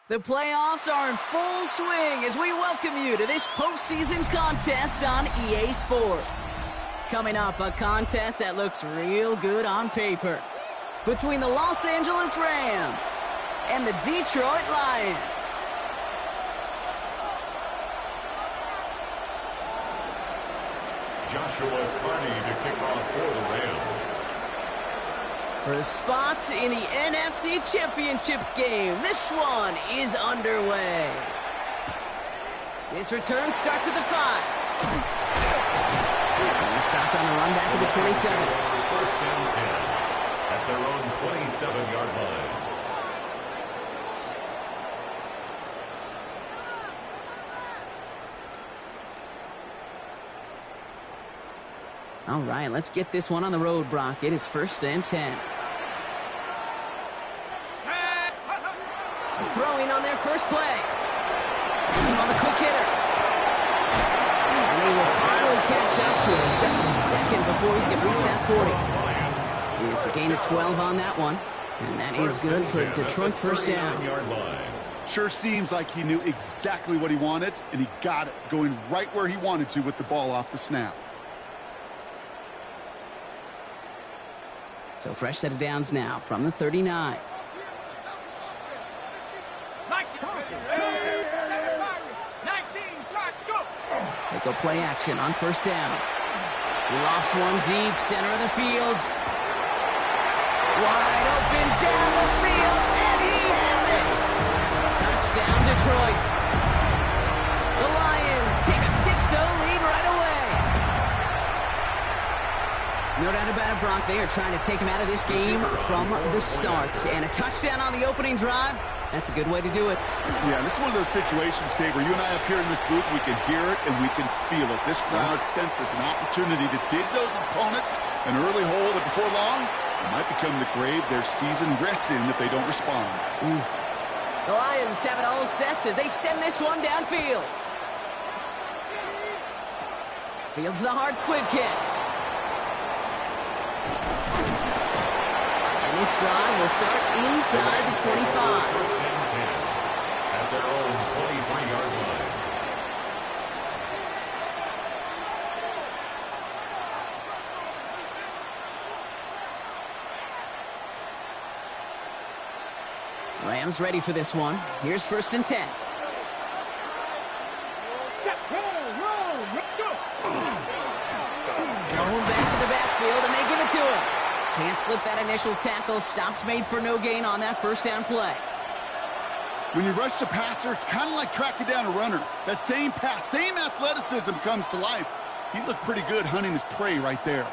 The playoffs are in full swing as we welcome you to this postseason contest on EA Sports. Coming up, a contest that looks real good on paper between the Los Angeles Rams and the Detroit Lions. Joshua Carney to kick off for the Rams. For a spot in the NFC Championship game, this one is underway. This return starts at the 5. And he stopped on the run back at the 27. First down 10 at their own 27-yard line. All right, let's get this one on the road, Brock. It is first and 10. Throwing on their first play. This is on the quick hitter. And they will finally catch up to him just a second before he can reach that 40. It's a gain of 12 on that one. And that is good for Detroit first down. Sure seems like he knew exactly what he wanted, and he got it, going right where he wanted to with the ball off the snap. So fresh set of downs now from the 39. They go play action on first down. He lofts one deep, center of the field. Wide open down the field, and he has it! Touchdown, Detroit. The Lions take a 6-0 lead right away. No doubt about it, Brock. They are trying to take him out of this game from the start. And a touchdown on the opening drive, that's a good way to do it. Yeah, this is one of those situations, Kate, where you and I up here in this booth, we can hear it and we can feel it. This crowd senses an opportunity to dig those opponents an early hole that before long it might become the grave their season rests in if they don't respond. The Lions have it all set as they send this one downfield. Fields the hard squib kick. And this drive will start inside the 25. First down 10 at their own 23-yard line. Rams ready for this one. Here's first and 10. Going back to the backfield, and they give it to him. Can't slip that initial tackle. Stops made for no gain on that first down play. When you rush the passer, it's kind of like tracking down a runner. That same pass, same athleticism comes to life. He looked pretty good hunting his prey right there.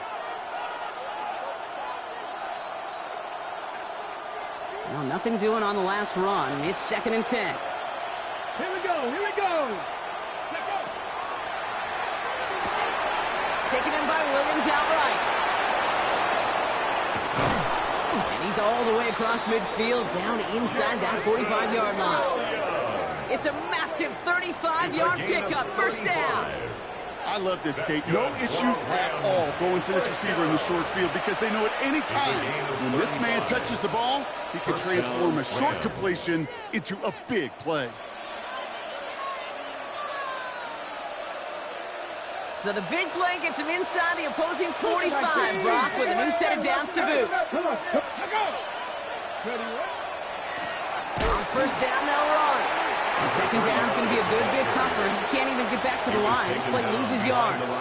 Well, nothing doing on the last run. It's second and 10. Here we go, here we go. Taken in by Williams outright. And he's all the way across midfield, down inside that 45-yard line. It's a massive 35-yard pickup, first down. I love this, Kate. No issues at all going to this receiver in the short field because they know at any time when this man touches the ball, he can transform a short completion into a big play. So the big play gets him inside the opposing 45, Brock, with a new set of downs to boot. On first down, they'll run. And second down's going to be a good bit tougher. He can't even get back to the line. This play loses yards.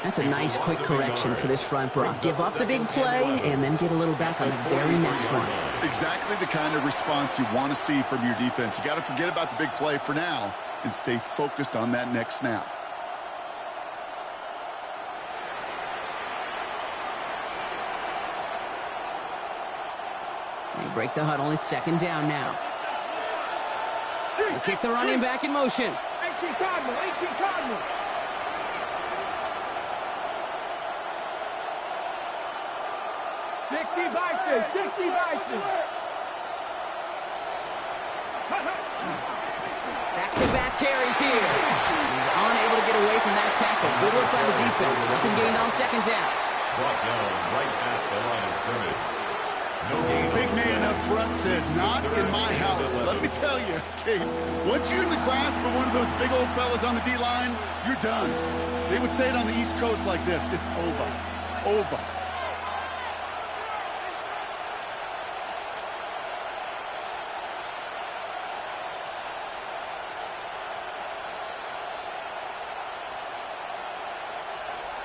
That's a nice, quick correction for this front, Brock. Give up the big play and then get a little back on the very next one. Exactly the kind of response you want to see from your defense. You got to forget about the big play for now and stay focused on that next snap. They break the huddle. It's second down now. They kick the running back in motion. 18 Cardinal, 18 Cardinal. Back-to-back carries here. He's unable to get away from that tackle. Good work by the defense. Nothing gained on second down. Brought down right at the line of scrimmage. No gain. Big man up front. front said, not in my house. Let me tell you, Kate, once you're in the grasp of one of those big old fellas on the D-line, you're done. They would say it on the East Coast like this, it's over. Over.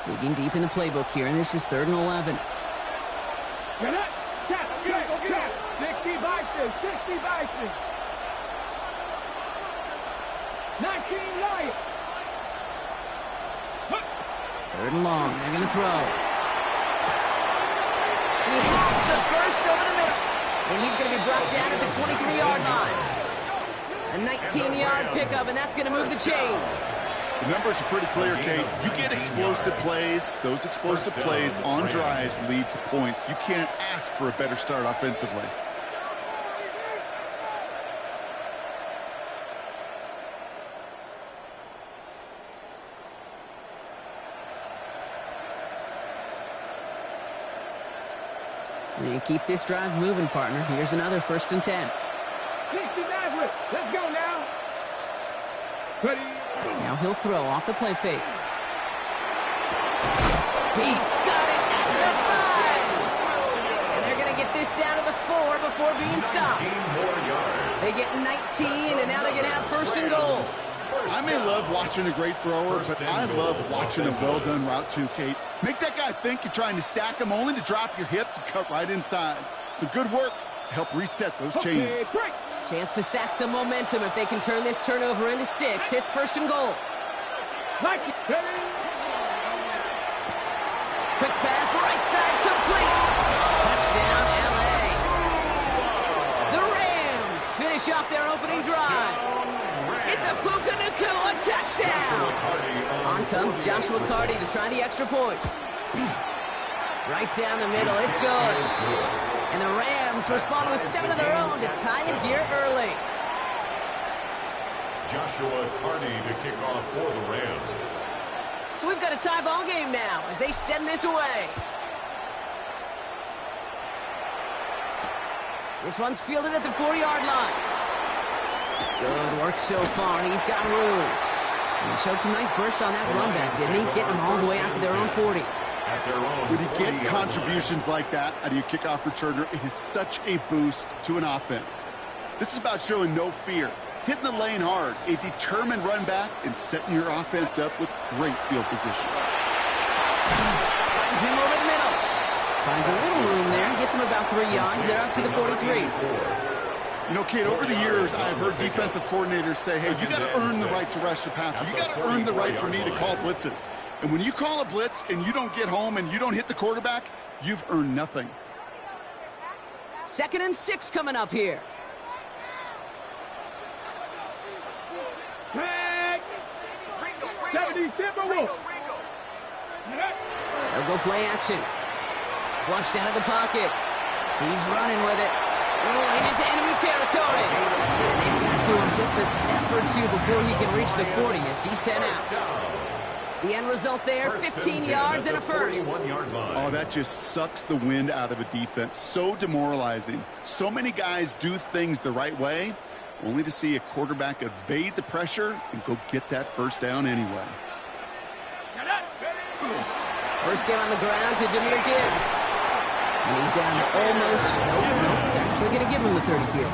Digging deep in the playbook here, and this is 3rd and 11. Get it. Tap, tap. 60 boxes, 60 boxes. 19 Lions. 3rd and long. They're going to throw. He has the first over the middle. And he's going to be brought down at the 23-yard line. A 19-yard pickup, and that's going to move the chains. The numbers are pretty clear, Kate. You get explosive plays. Those explosive plays on drives lead to points. You can't ask for a better start offensively. And keep this drive moving, partner. Here's another 1st and 10. 69. Let's go now. Ready. Now he'll throw off the play fake. He's got it at the 5. And they're going to get this down to the 4 before being stopped. They get 19, and now they're going to have 1st and goal. I may love watching a great thrower, but I love watching a well-done route too, Kate. Make that guy think you're trying to stack him, only to drop your hips and cut right inside. Some good work to help reset those chains. Chance to stack some momentum if they can turn this turnover into 6. It's 1st and goal. Quick pass, right side, complete. Touchdown, L.A. The Rams finish off their opening drive. It's a Puka Nacua touchdown. On comes Joshua Carty to try the extra point. Right down the middle, it's good. And the Rams respond with 7 of their own to tie it here early. Joshua Carty to kick off for the Rams. So we've got a tie ball game now as they send this away. This one's fielded at the 4-yard line. Good work so far, and he's got room. And he showed some nice bursts on that run back, didn't he? Getting them all the way out to their own 40. When you get contributions like that out of your kickoff returner, it is such a boost to an offense. This is about showing no fear, hitting the lane hard, a determined run back, and setting your offense up with great field position. Finds him over the middle. Finds a little room there, gets him about 3 yards. They're up to the 43. You know, Kate, over the years, I've heard defensive coordinators say, hey, you got to earn the right to rush the passer. You got to earn the right for me to call blitzes. And when you call a blitz and you don't get home and you don't hit the quarterback, you've earned nothing. 2nd and 6 coming up here. 70 Timberwolves. They'll go play action. Flushed out of the pocket. He's running with it. Rolling into enemy territory. And they've got to him just a step or 2 before he can reach the 40 as he's sent out. The end result there, 15 yards and a first. Oh, that just sucks the wind out of a defense. So demoralizing. So many guys do things the right way, only to see a quarterback evade the pressure and go get that first down anyway. First game on the ground to Jahmyr Gibbs. And he's down to almost, nope, they're actually going to give him the 30 here.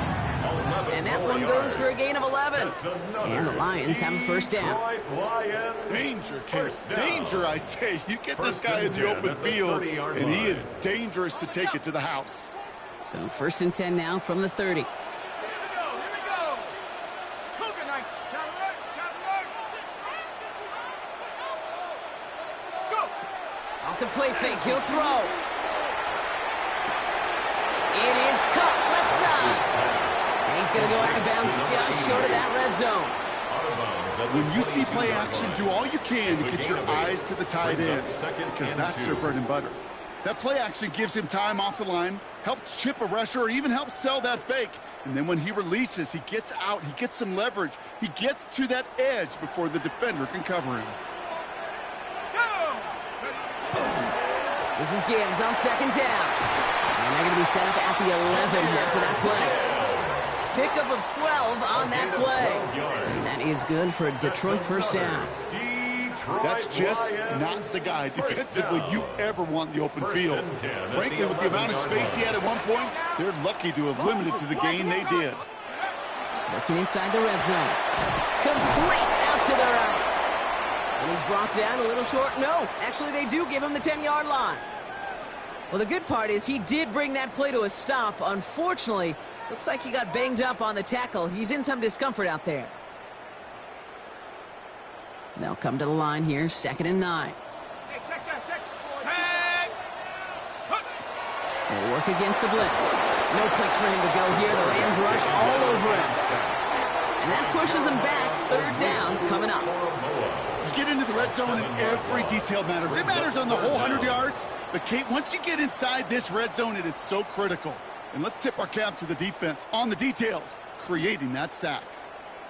And that one goes for a gain of 11. And the Lions have a first down. Danger, Kate. Danger, I say. You get this guy in the open field, and he is dangerous to take it to the house. So 1st and 10 now from the 30. Off the play fake, he'll throw. It is caught left side. And he's going to go out of bounds just short of that red zone. When you see play action, do all you can to get your eyes to the tight end, because that's their bread and butter. That play action gives him time off the line, helps chip a rusher, or even helps sell that fake. And then when he releases, he gets out, he gets some leverage. He gets to that edge before the defender can cover him. This is Gibbs on 2nd down. And they're going to be set up at the 11 after that play. Pickup of 12 on that play. And that is good for a Detroit first down. That's just not the guy defensively you ever want in the open field. Frankly, with the amount of space he had at one point, they're lucky to have limited to the gain they did. Looking inside the red zone. Complete out to the right. And he's brought down a little short. No, actually they do give him the 10-yard line. Well, the good part is he did bring that play to a stop. Unfortunately, looks like he got banged up on the tackle. He's in some discomfort out there. They'll come to the line here, 2nd and 9. Hey, check that, check. They'll work against the blitz. No place for him to go here. The Rams rush all over him. And that pushes him back. 3rd down coming up. You get into the red zone and every detail matters. It matters on the whole 100 yards. But, Kate, once you get inside this red zone, it is so critical. And let's tip our cap to the defense on the details, creating that sack.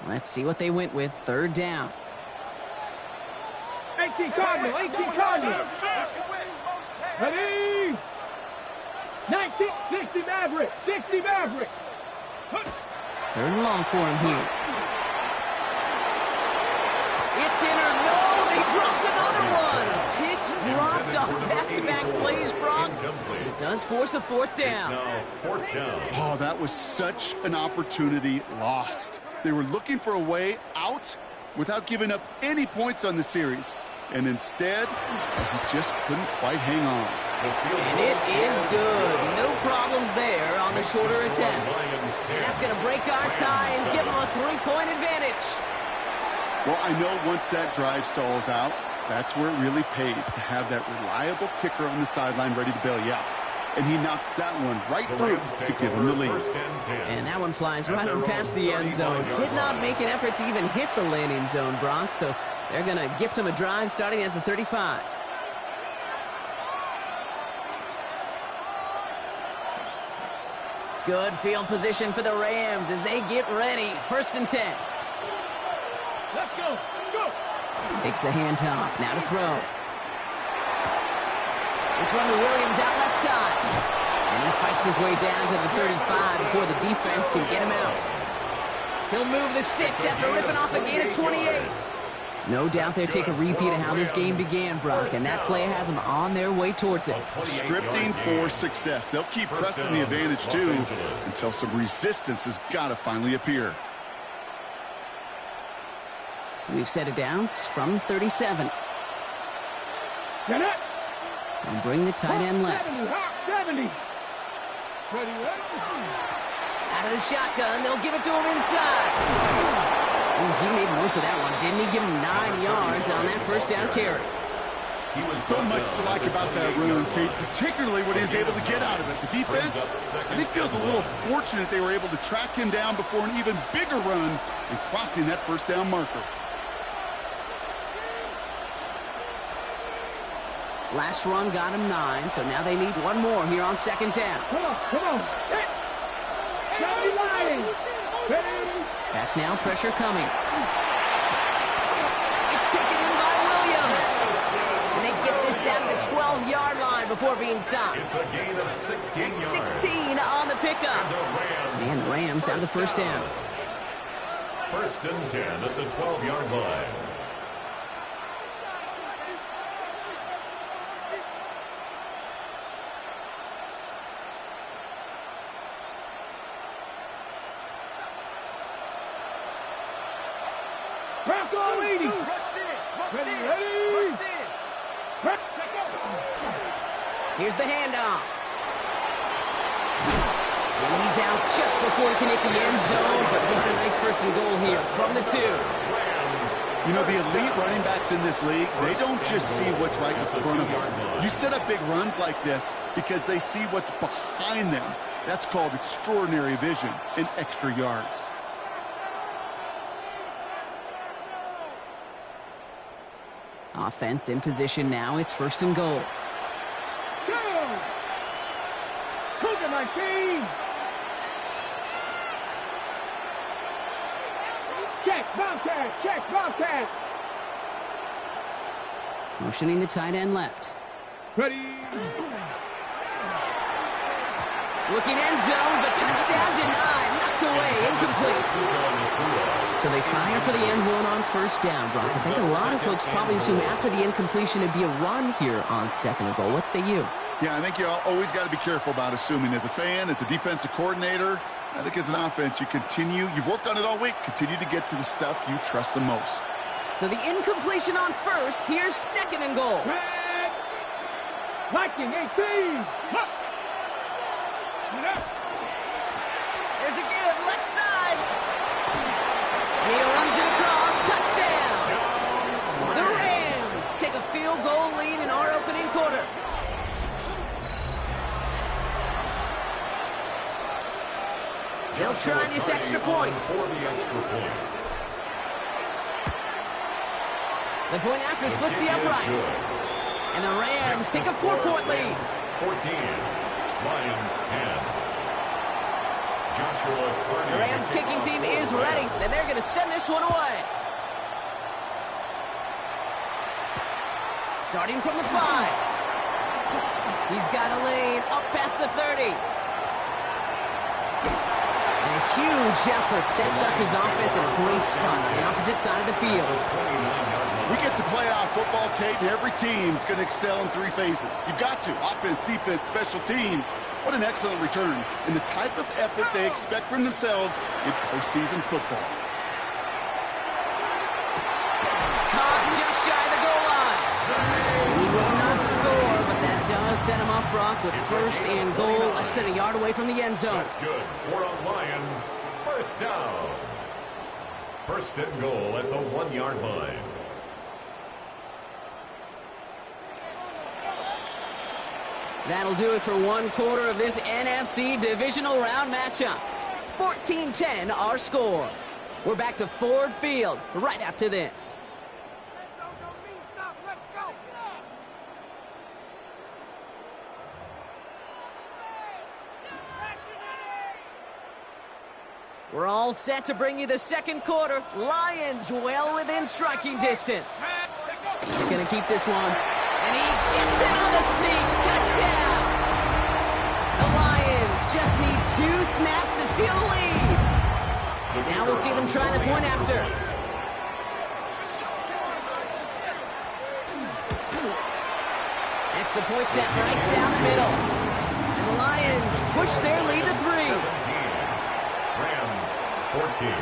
Let's see what they went with. 3rd down. 18 Cardinal, 18 Cardinal. Ready? 19, 60 Maverick, 60 Maverick. 3rd and long for him here. It's in or no, they dropped another one. Picks dropped on back-to-back plays, Brock. It does force a 4th down. Oh, that was such an opportunity lost. They were looking for a way out without giving up any points on the series. And instead, he just couldn't quite hang on. And it is good. No problems there on the shorter attempt. And that's going to break our tie and give them a 3-point advantage. Well, I know once that drive stalls out, that's where it really pays to have that reliable kicker on the sideline ready to bail you out. And he knocks that one right through to give him the lead. And that one flies right on past the end zone. Did not make an effort to even hit the landing zone, Brock. So they're going to gift him a drive starting at the 35. Good field position for the Rams as they get ready. 1st and 10. Let's go, go. Takes the handoff. Now to throw. This run to Williams out left side. And he fights his way down to the 35 before the defense can get him out. He'll move the sticks after ripping off a gain of 28. No doubt they'll take a repeat of how this game began, Brock, and that play has them on their way towards it. Scripting for success. They'll keep pressing the advantage, too, until some resistance has got to finally appear. We've set it down from 37. Get it. And bring the tight end left. 70. Ready, ready. Out of the shotgun, they'll give it to him inside. Ooh, he made most of that one, didn't he? Give him 9 yards on that 1st down carry. So much to like about that run, Kate, particularly what he was able to get out of it. The defense, I think, feels a little fortunate they were able to track him down before an even bigger run and crossing that 1st down marker. Last run got him 9, so now they need one more here on 2nd down. Come on, come on. Hit. 70 Lions. Ready. Back now, pressure coming. It's taken in by Williams. And they get this down to the 12-yard line before being stopped. It's a gain of 16 That's yards. 16 on the pickup. And the Rams have the 1st down. 1st and 10 at the 12-yard line. Bronco leading. Ready, ready. Here's the handoff. And he's out just before he can hit the end zone, but what a nice 1st and goal here from the 2. You know, the elite running backs in this league, they don't just see what's right in front of them. You set up big runs like this because they see what's behind them. That's called extraordinary vision and extra yards. Offense in position now. It's 1st and goal. Go! Cougar, my team! Check, Bobcat! Check, Bobcat! Motioning the tight end left. Ready! Looking end zone, but touchdown denied. Knocked away, incomplete. So they fire for the end zone on first down, Brock. I think a lot of folks probably assume after the incompletion it'd be a run here on second and goal. What say you? Yeah, I think you always got to be careful about assuming. As a fan, as a defensive coordinator, I think as an offense, you've worked on it all week. Continue to get to the stuff you trust the most. So the incompletion on first. Here's second and goal. Viking 18. There's a give, left side. And he runs it across, touchdown. The Rams take a field goal lead in our opening quarter. They'll try this extra point. The point after splits the uprights. And the Rams take a 4-point lead. 14, Lions 10. The Rams kicking team is ready, and they're going to send this one away. Starting from the 5. He's got a lane up past the 30. And a huge effort sets up his offense in a great spot on the opposite side of the field. We get to playoff football, Kate, and every team's going to excel in 3 phases. You've got to. Offense, defense, special teams. What an excellent return. And the type of effort they expect from themselves in postseason football. Caught just shy of the goal line. He will not score, but that does set him up, Brock, with first and goal, less than a yard away from the end zone. That's good. For our Lions, first down. First and goal at the 1-yard line. That'll do it for one quarter of this NFC divisional round matchup. 14-10 our score. We're back to Ford Field right after this. We're all set to bring you the second quarter. Lions well within striking distance. He's going to keep this one. And he gets it on the sneak. Touchdown! The Lions just need 2 snaps to steal the lead. Now we'll see them try the point after. Extra point set right down the middle. And the Lions push their lead to 3. 17. Rams 14.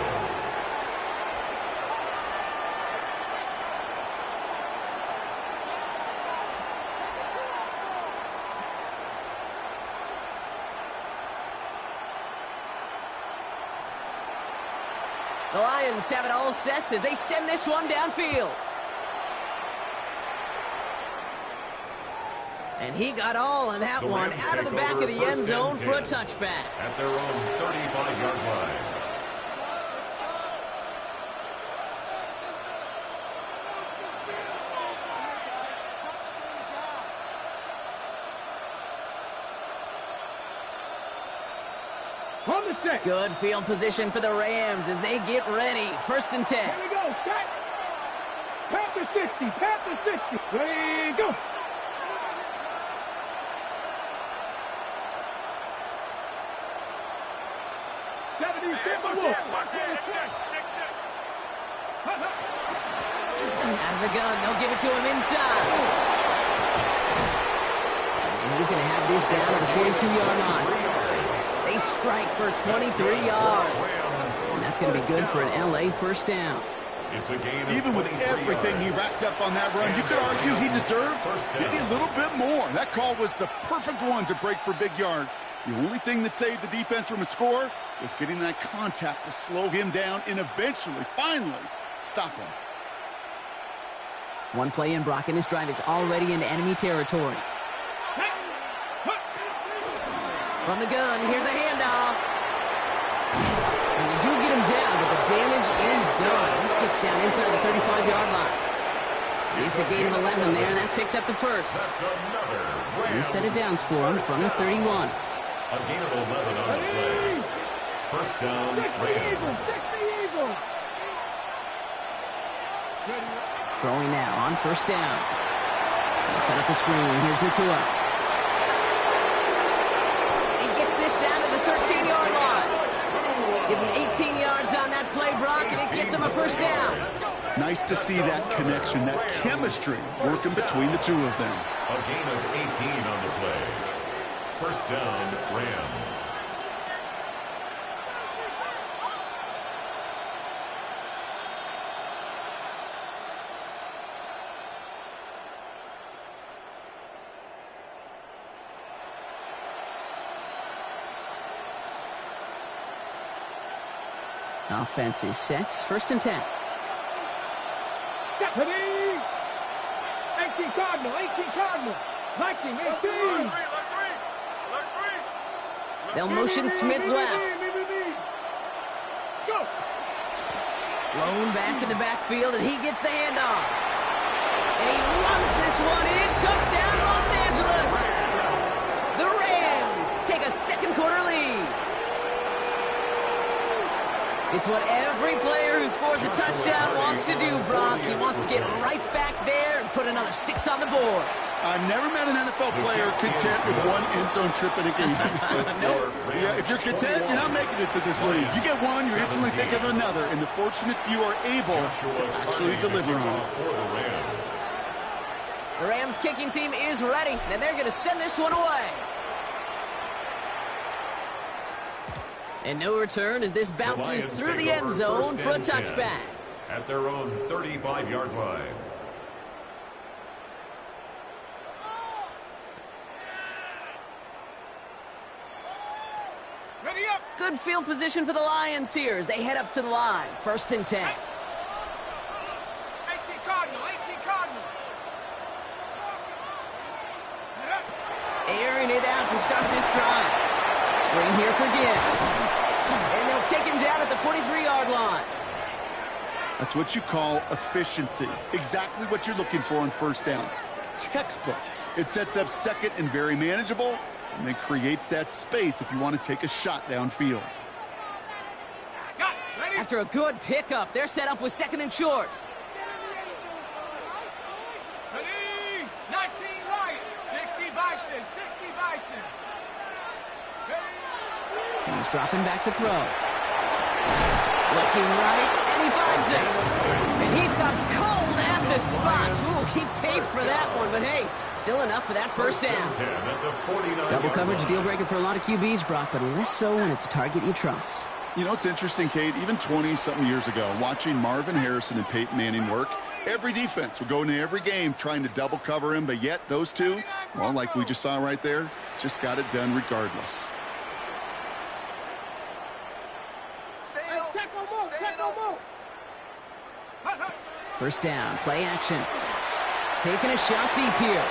The Lions have it all set as they send this one downfield. And he got all of that one out of the back of the end zone for a touchback. At their own 35-yard line. Good field position for the Rams as they get ready. First and 10. Here we go. Set. Panther 60. Panther 60. Ready, go. Out of the gun. They'll give it to him inside. And he's going to have this down at the 42-yard line. They strike for 23 yards. And that's going to be good for an LA first down. It's a game Even with everything he racked up on that run, you could argue he deserved maybe a little bit more. That call was the perfect one to break for big yards. The only thing that saved the defense from a score was getting that contact to slow him down and eventually, finally, stop him. One play in, Brock, and this drive is already into enemy territory. From the gun, here's a handoff. And they do get him down, but the damage is done. This gets down inside the 35-yard line. It's a gain of 11 there, and that picks up the first. New set of downs for him from the 31. A gain of 11 on the play. First down, Rams. Throwing now on first down. They set up the screen. Here's NcAA. And he gets this gets him a first down. Nice to see that connection, that chemistry working between the two of them. A gain of 18 on the play. First down, Rams. Offense is set. First and 10. Deputy! 18 Cardinal, 18 Cardinal. Viking, 18. They'll motion Smith left. Go! Blown back in the backfield, and he gets the handoff. And he runs this one in. Touchdown, Los Angeles. The Rams take a second quarter lead. It's what every player who scores a touchdown wants to do, Brock. He wants to get right back there and put another 6 on the board. I've never met an NFL player content with one end zone trip in a game. Nope. Yeah, if you're content, you're not making it to this league. You get one, you're instantly thinking of another, and the fortunate few are able to actually deliver on it. The Rams kicking team is ready, and they're going to send this one away. And no return as this bounces through the end zone for a touchback. At their own 35-yard line. Ready up! Good field position for the Lions here as they head up to the line. First and 10. 18 Cardinal, 18 Cardinal. Airing it out to start this drive. Screen here for Gibbs. And they'll take him down at the 43-yard line. That's what you call efficiency. Exactly what you're looking for on first down. Textbook. It sets up second and very manageable, and then creates that space if you want to take a shot downfield. After a good pickup, they're set up with second and short. Ready! 19 Lions, 60 Bison, 60 Bison. He's dropping back to throw. Looking right, and he finds it. And he stopped cold at the spot. Ooh, he paid for that one, but hey, still enough for that first down. Double coverage, deal breaker for a lot of QBs, Brock, but less so when it's a target you trust. You know, it's interesting, Kate, even 20-something years ago, watching Marvin Harrison and Peyton Manning work, every defense would go into every game trying to double cover him, but yet those two, well, like we just saw right there, just got it done regardless. First down, play action. Taking a shot deep here.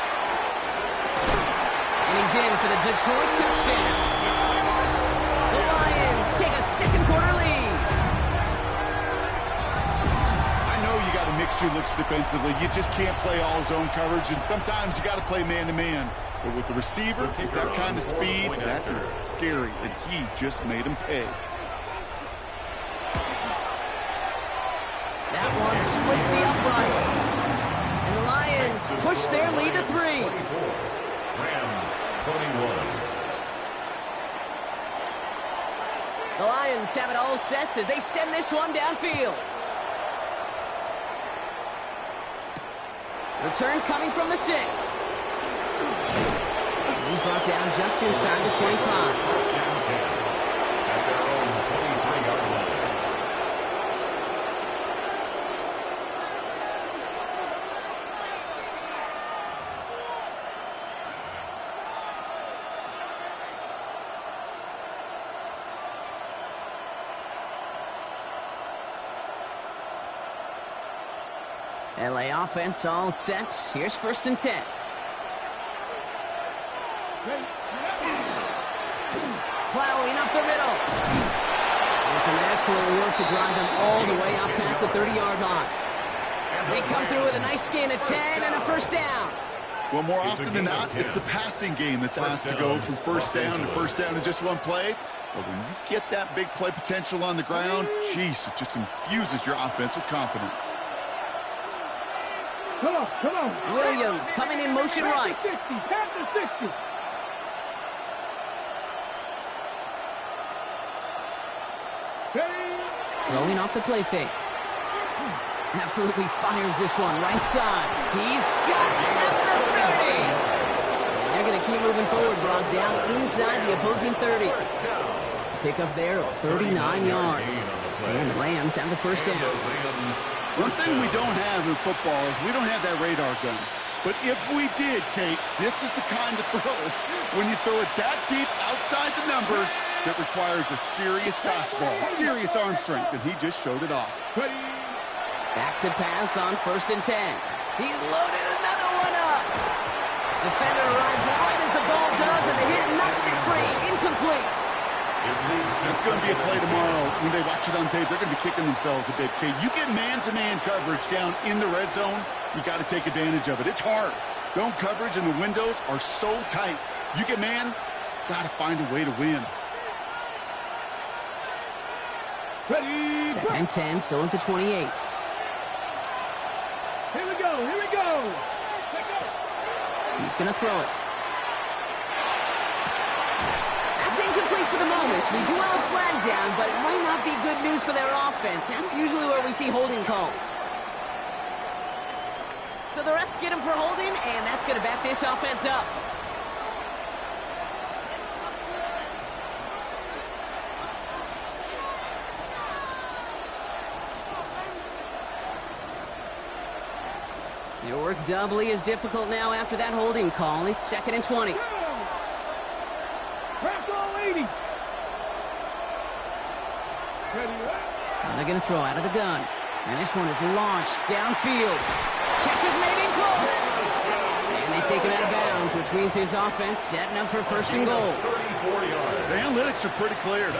And he's in for the Detroit touchdown. The Lions take a second quarter lead. I know you got to mix your looks defensively. You just can't play all zone coverage, and sometimes you got to play man-to-man. But with the receiver, with that kind of speed, that is scary, and he just made him pay. That one splits the uprights. And the Lions push their lead to 3. Rams 21. The Lions have it all set as they send this one downfield. Return coming from the 6. He's brought down just inside the 25. First down 10. At their own 23-yard line. LA offense all set. Here's first and 10. Plowing up the middle. And some excellent work to drive them all the way up past the 30-yard line. They come through with a nice gain of 10 and a first down. Well, more often than not, it's the passing game that's asked to go from first down in just one play. But when you get that big play potential on the ground, geez, it just infuses your offense with confidence. Come on, come on. Williams coming in motion right. Pass the 60. Rolling off the play fake. Absolutely fires this one right side. He's got it at the 30. And they're going to keep moving forward, Brock, down inside the opposing 30. Pick up there of 39 yards. And the Rams have the first down. One thing we don't have in football is we don't have that radar gun. But if we did, Kate, this is the kind of throw, when you throw it that deep outside the numbers, that requires a serious fastball, serious arm strength, and he just showed it off. Back to pass on 1st and 10. He's loaded another one up. Defender arrives right as the ball does, and the hit knocks it free. Incomplete. It's going to be a play tomorrow. When they watch it on tape, they're going to be kicking themselves a bit, Kate. You get man-to-man coverage down in the red zone, you got to take advantage of it. It's hard. Zone coverage and the windows are so tight. You get man, got to find a way to win. Ready, 2nd and 10, still at the 28. Here we go, here we go. He's going to throw it. That's incomplete for the moment. We do have a flag down, but it might not be good news for their offense. That's usually where we see holding calls. So the refs get him for holding, and that's going to back this offense up. Your work doubly is difficult now after that holding call. It's 2nd and 20. Crack all 80. Ready, Now they're going to throw out of the gun. And this one is launched downfield. Catch is made in close. And they take him out of bounds, which means his offense setting up for 1st and goal. The analytics are pretty clear.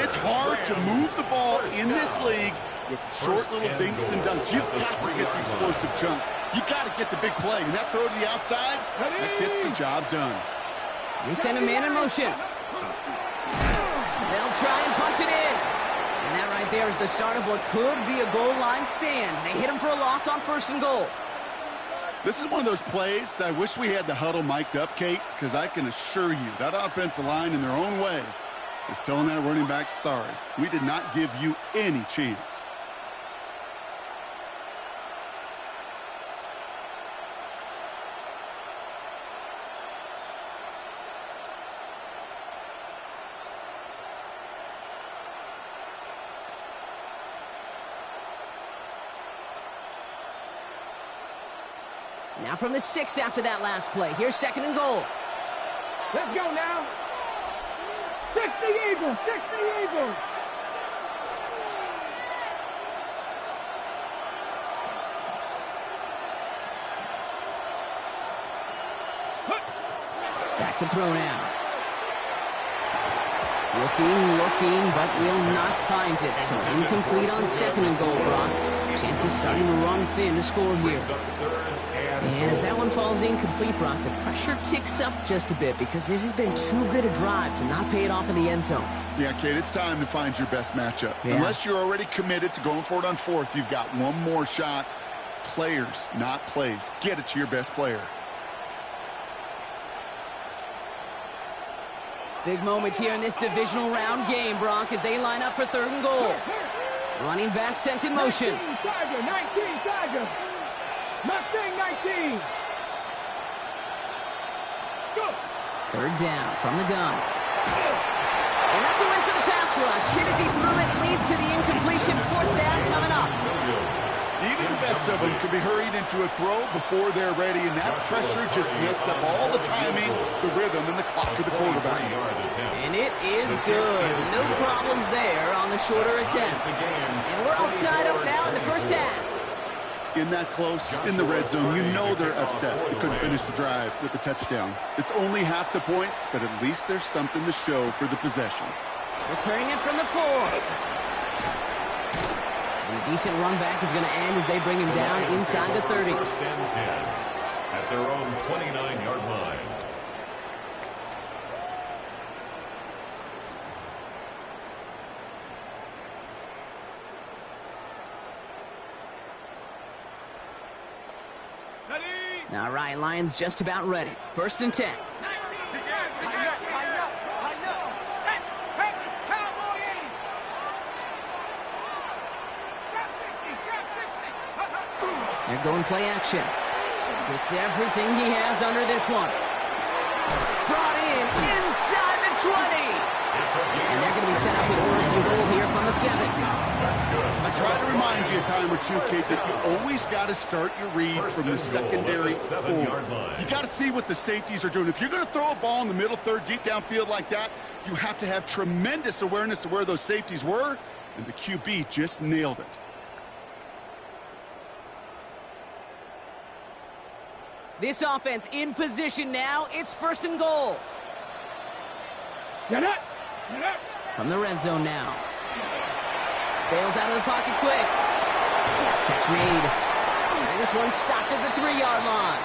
It's hard to move the ball in this league with short little dinks and dunks. You've got to get the explosive chunk. You got to get the big play. And that throw to the outside, that gets the job done. They send a man in motion. They'll try and punch it in. And that right there is the start of what could be a goal line stand. They hit him for a loss on 1st and goal. This is one of those plays that I wish we had the huddle mic'd up, Kate, because I can assure you that offensive line in their own way is telling that running back, sorry, we did not give you any chance. Now from the 6 after that last play. Here's 2nd and goal. let's go now. 60 Eagles, 60 Eagles. Back to throw now. Looking, but will not find it. So incomplete on 2nd and goal, Brock. Chances starting to run thin to score here. And as that one falls incomplete, Brock, the pressure ticks up just a bit because this has been too good a drive to not pay it off in the end zone. Yeah, Kate, it's time to find your best matchup. Yeah. Unless you're already committed to going for it on 4th, you've got one more shot. Players, not plays. Get it to your best player. Big moments here in this divisional round game, Brock, as they line up for 3rd and goal. Running back sent in motion. 19 Tiger. Mustang 19. Go. 3rd down from the gun. And that's a win for the pass rush. Hit as he threw it, leads to the incompletion. 4th down coming up. Even the best of them could be hurried into a throw before they're ready, and that pressure just messed up all the timing, the rhythm, and the clock of the quarterback. And it is good. No problems there on the shorter attempt. And we're all tied up now in the 1st half. In that close, in the red zone, you know they're upset. They couldn't finish the drive with the touchdown. It's only half the points, but at least there's something to show for the possession. Returning it from the 4. And a decent run back is going to end as they bring him down inside the 30. 1st and 10 at their own 29-yard line. All right, Lions just about ready. 1st and 10. go and play action. Gets everything he has under this one. Brought in inside the 20. And they're going to be set up with first and goal here from the 7. I try to remind you a time or two, Kate, that you always got to start your read from the secondary forward. You got to see what the safeties are doing. If you're going to throw a ball in the middle third, deep downfield like that, you have to have tremendous awareness of where those safeties were, and the QB just nailed it. This offense in position now. It's first and goal. Get it! Get it! From the red zone now. Bails out of the pocket quick. Catch made. And this one's stopped at the 3-yard line.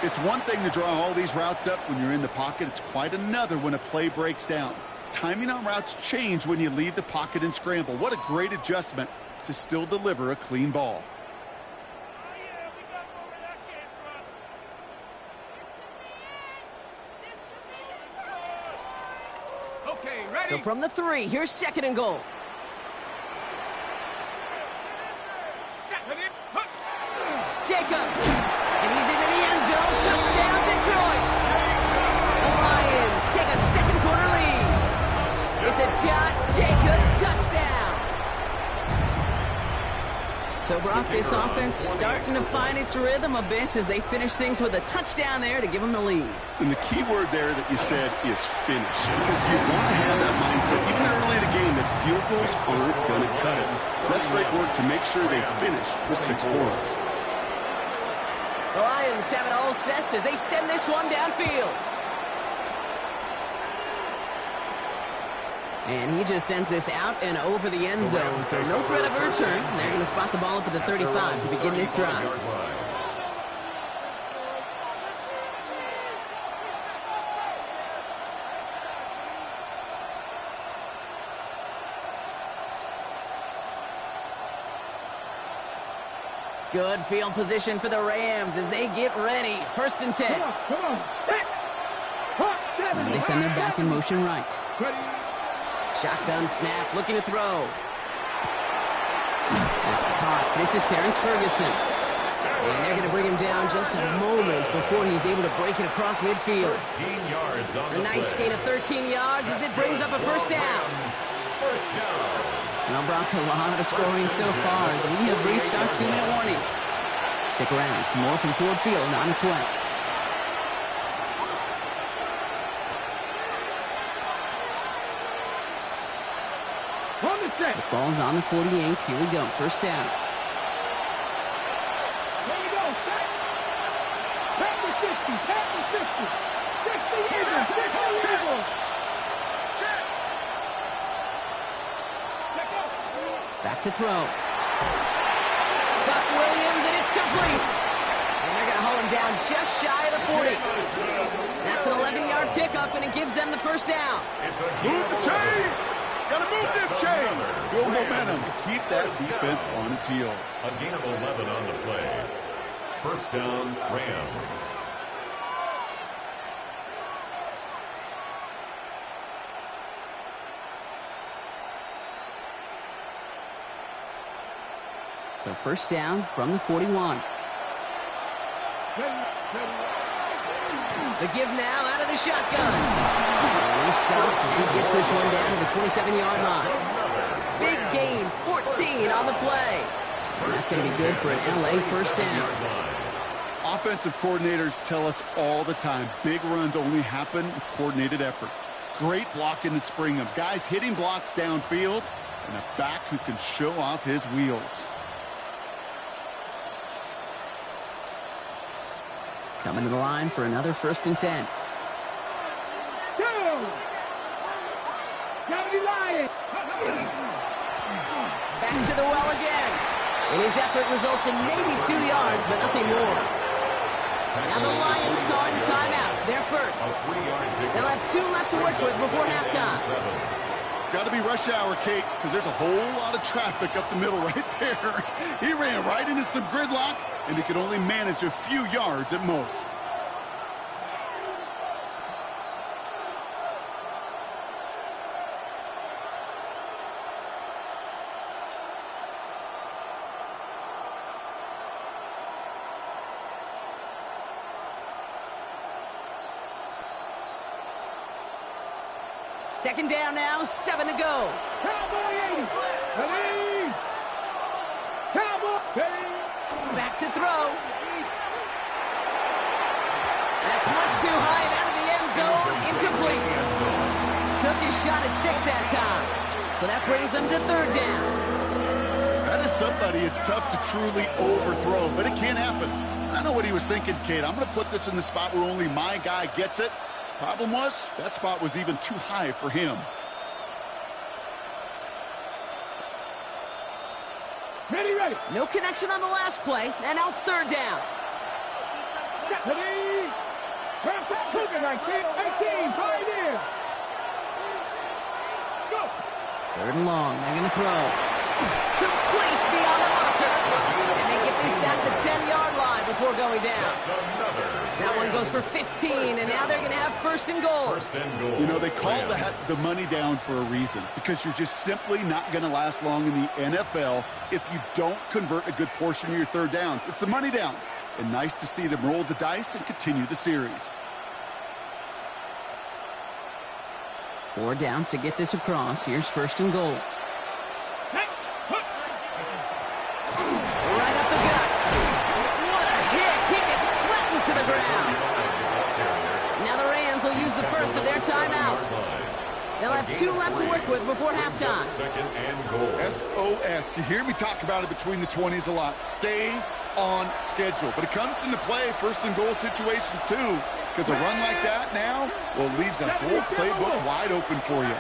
It's one thing to draw all these routes up when you're in the pocket. It's quite another when a play breaks down. Timing on routes change when you leave the pocket and scramble. What a great adjustment to still deliver a clean ball. So from the 3, here's second and goal. Jacobs. And he's into the end zone. Touchdown, Detroit. The Lions take a second quarter lead. It's a Josh Jacobs touchdown. So, Brock, this offense starting to find its rhythm a bit as they finish things with a touchdown there to give them the lead. And the key word there that you said is finish. Because you want to have that mindset, even early in the game, that field goals aren't going to cut it. So that's great work to make sure they finish with 6 points. The Lions have it all set as they send this one downfield. And he just sends this out and over the end zone, so no threat of a return. They're going to spot the ball up at the 35 to begin this drive. Good field position for the Rams as they get ready. First and 10. Come on. Now they send their back in motion right. Shotgun snap, looking to throw. That's caught. This is Terrence Ferguson. And they're going to bring him down just a moment before he's able to break it across midfield. A nice gain of 13 yards as it brings up a first down. Now, Brock, a lot of scoring so far as we have reached our 2-minute warning. Stick around. Some more from Ford Field on its way. The ball's on the 48. Here we go. First down. There we go. Back to 50. Back to 50. 60 even. 60 even. Back to throw. Got Williams, and it's complete. And they're going to hold him down just shy of the 40. That's an 11-yard pickup, and it gives them the first down. Move the chain! Got to move this chain! Build momentum to keep that defense on its heels. A gain of 11 on the play. First down, Rams. So first down from the 41. The give now out of the shotgun. And he's stopped as he gets this one down to the 27-yard line. Big gain, 14 on the play. And that's going to be good for an LA first down. Offensive coordinators tell us all the time, big runs only happen with coordinated efforts. Great blocking to spring them. Guys hitting blocks downfield, and a back who can show off his wheels. Coming to the line for another first and 10. Back to the well again. And his effort results in maybe 2 yards, but nothing more. Now the Lions calling timeouts. They're first. They'll have 2 left to work with before halftime. Got to be rush hour, Kate, because there's a whole lot of traffic up the middle right there. He ran right into some gridlock, and he could only manage a few yards at most. Second down now, 7 to go. Cowboy 80. Ready. Cowboy. Ready. Back to throw. That's much too high and out of the end zone. Incomplete. Took his shot at 6 that time. So that brings them to third down. That is somebody it's tough to truly overthrow, but it can happen. I know what he was thinking, Kate. I'm going to put this in the spot where only my guy gets it. Problem was, that spot was even too high for him. Ready, ready. No connection on the last play, and now it's third down. Ready. Cougar 19, pioneer. Go. Third and long, they're going to throw. Complete beyond the marker. And they get this down to the 10-yard line before going down. That one goes for 15, and now they're going to have first and goal. You know, they call that the money down for a reason, because you're just simply not going to last long in the NFL if you don't convert a good portion of your third downs. It's the money down. And nice to see them roll the dice and continue the series. 4 downs to get this across. Here's first and goal. Right up the gut. What a hit. He gets flattened to the ground. Now the Rams will use the first of their timeouts. They'll have 2 left to work with before halftime. Second and goal. SOS. You hear me talk about it between the 20s a lot. Stay on schedule. But it comes into play first and goal situations too. Because a run like that now, well, leaves that whole playbook wide open for you.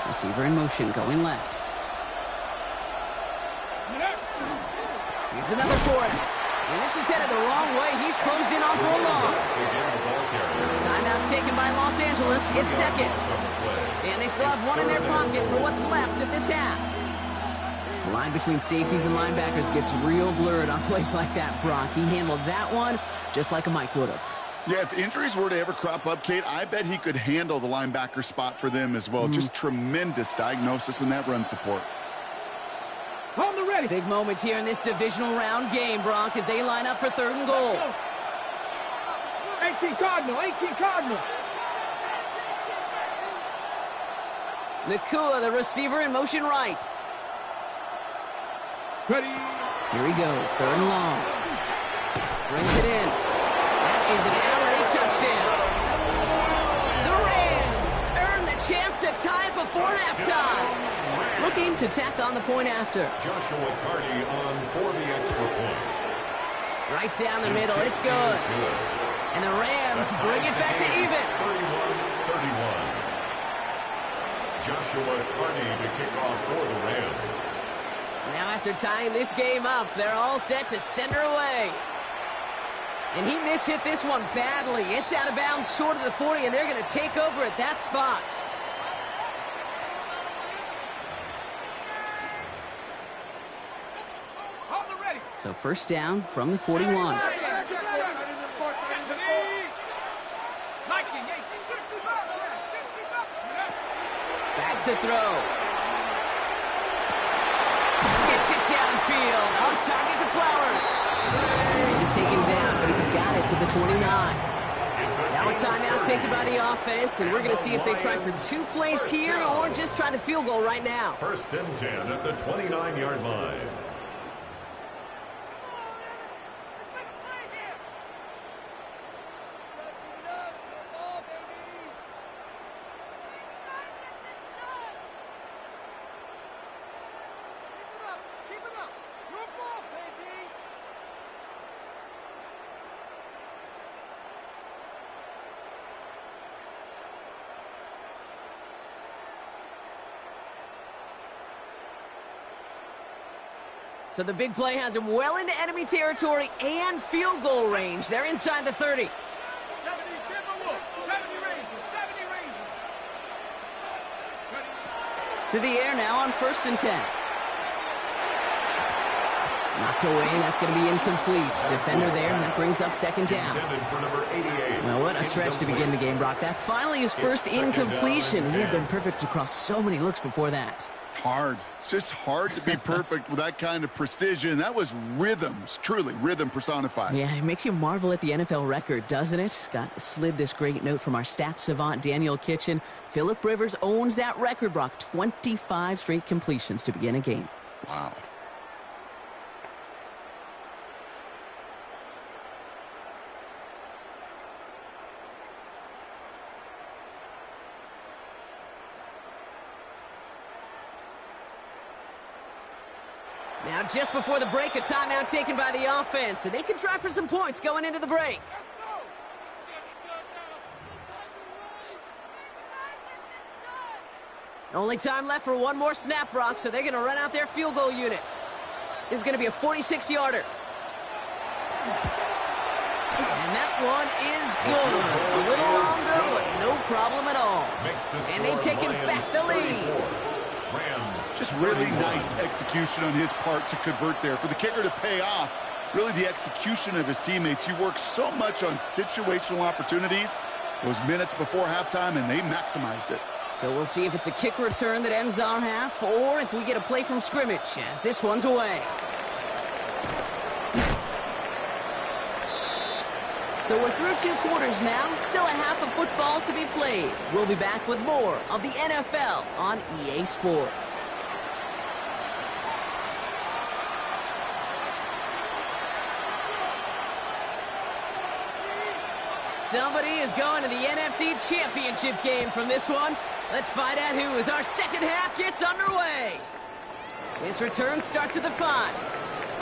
Receiver in motion, going left. Here's another for him. And this is headed the wrong way. He's closed in on for a loss. Timeout taken by Los Angeles. It's second. And they still have one in their pocket for what's left of this half. The line between safeties and linebackers gets real blurred on plays like that, Brock. He handled that one just like a Mike would have. Yeah, if injuries were to ever crop up, Kate, I bet he could handle the linebacker spot for them as well. Just tremendous diagnosis in that run support. On the ready. Big moments here in this divisional round game, Brock, as they line up for third and goal. 18 Cardinal. Nakua, the receiver, in motion right. Ready. Here he goes, third and long. Brings it in. That is an LA touchdown. The Rams earn the chance to tie it before halftime. Looking to tack on the point after. Joshua Carty on for the extra point. Right down the middle, it's good. And the Rams bring it back to even. 31-31. Joshua Carty to kick off for the Rams. Now after tying this game up, they're all set to send her away. And he mishit this one badly. It's out of bounds short of the 40, and they're going to take over at that spot. So first down from the 41. Back to throw. Gets it downfield. On target to Flowers. He's taken down, but he's got it to the 29. Now a timeout taken by the offense, and we're going to see if they try for 2 plays here or just try the field goal right now. First and 10 at the 29-yard line. So the big play has him well into enemy territory and field goal range. They're inside the 30. 70 ranges. To the air now on first and 10. Knocked away, and that's going to be incomplete. Defender there, and that brings up second down. Well, what a stretch to begin the game, Brock. That finally is first incompletion. He had been perfect across so many looks before that. Hard. It's just hard to be perfect with that kind of precision. That was rhythms, truly rhythm personified. Yeah, it makes you marvel at the NFL record, doesn't it? Got slid this great note from our stats savant, Daniel Kitchen. Phillip Rivers owns that record, Brock. 25 straight completions to begin a game. Wow. Now, just before the break, a timeout taken by the offense, and they can try for some points going into the break. Only time left for one more snap, Brock, so they're going to run out their field goal unit. This is going to be a 46-yarder. And that one is good. A little longer, but no problem at all. And they've taken back the lead. Just really nice execution on his part to convert there. For the kicker to pay off, really the execution of his teammates. He works so much on situational opportunities those minutes before halftime, and they maximized it. So we'll see if it's a kick return that ends our half, or if we get a play from scrimmage, as this one's away. So we're through 2 quarters now, still a half of football to be played. We'll be back with more of the NFL on EA Sports. Somebody is going to the NFC Championship game from this one. Let's find out who as our second half gets underway. This return starts at the 5.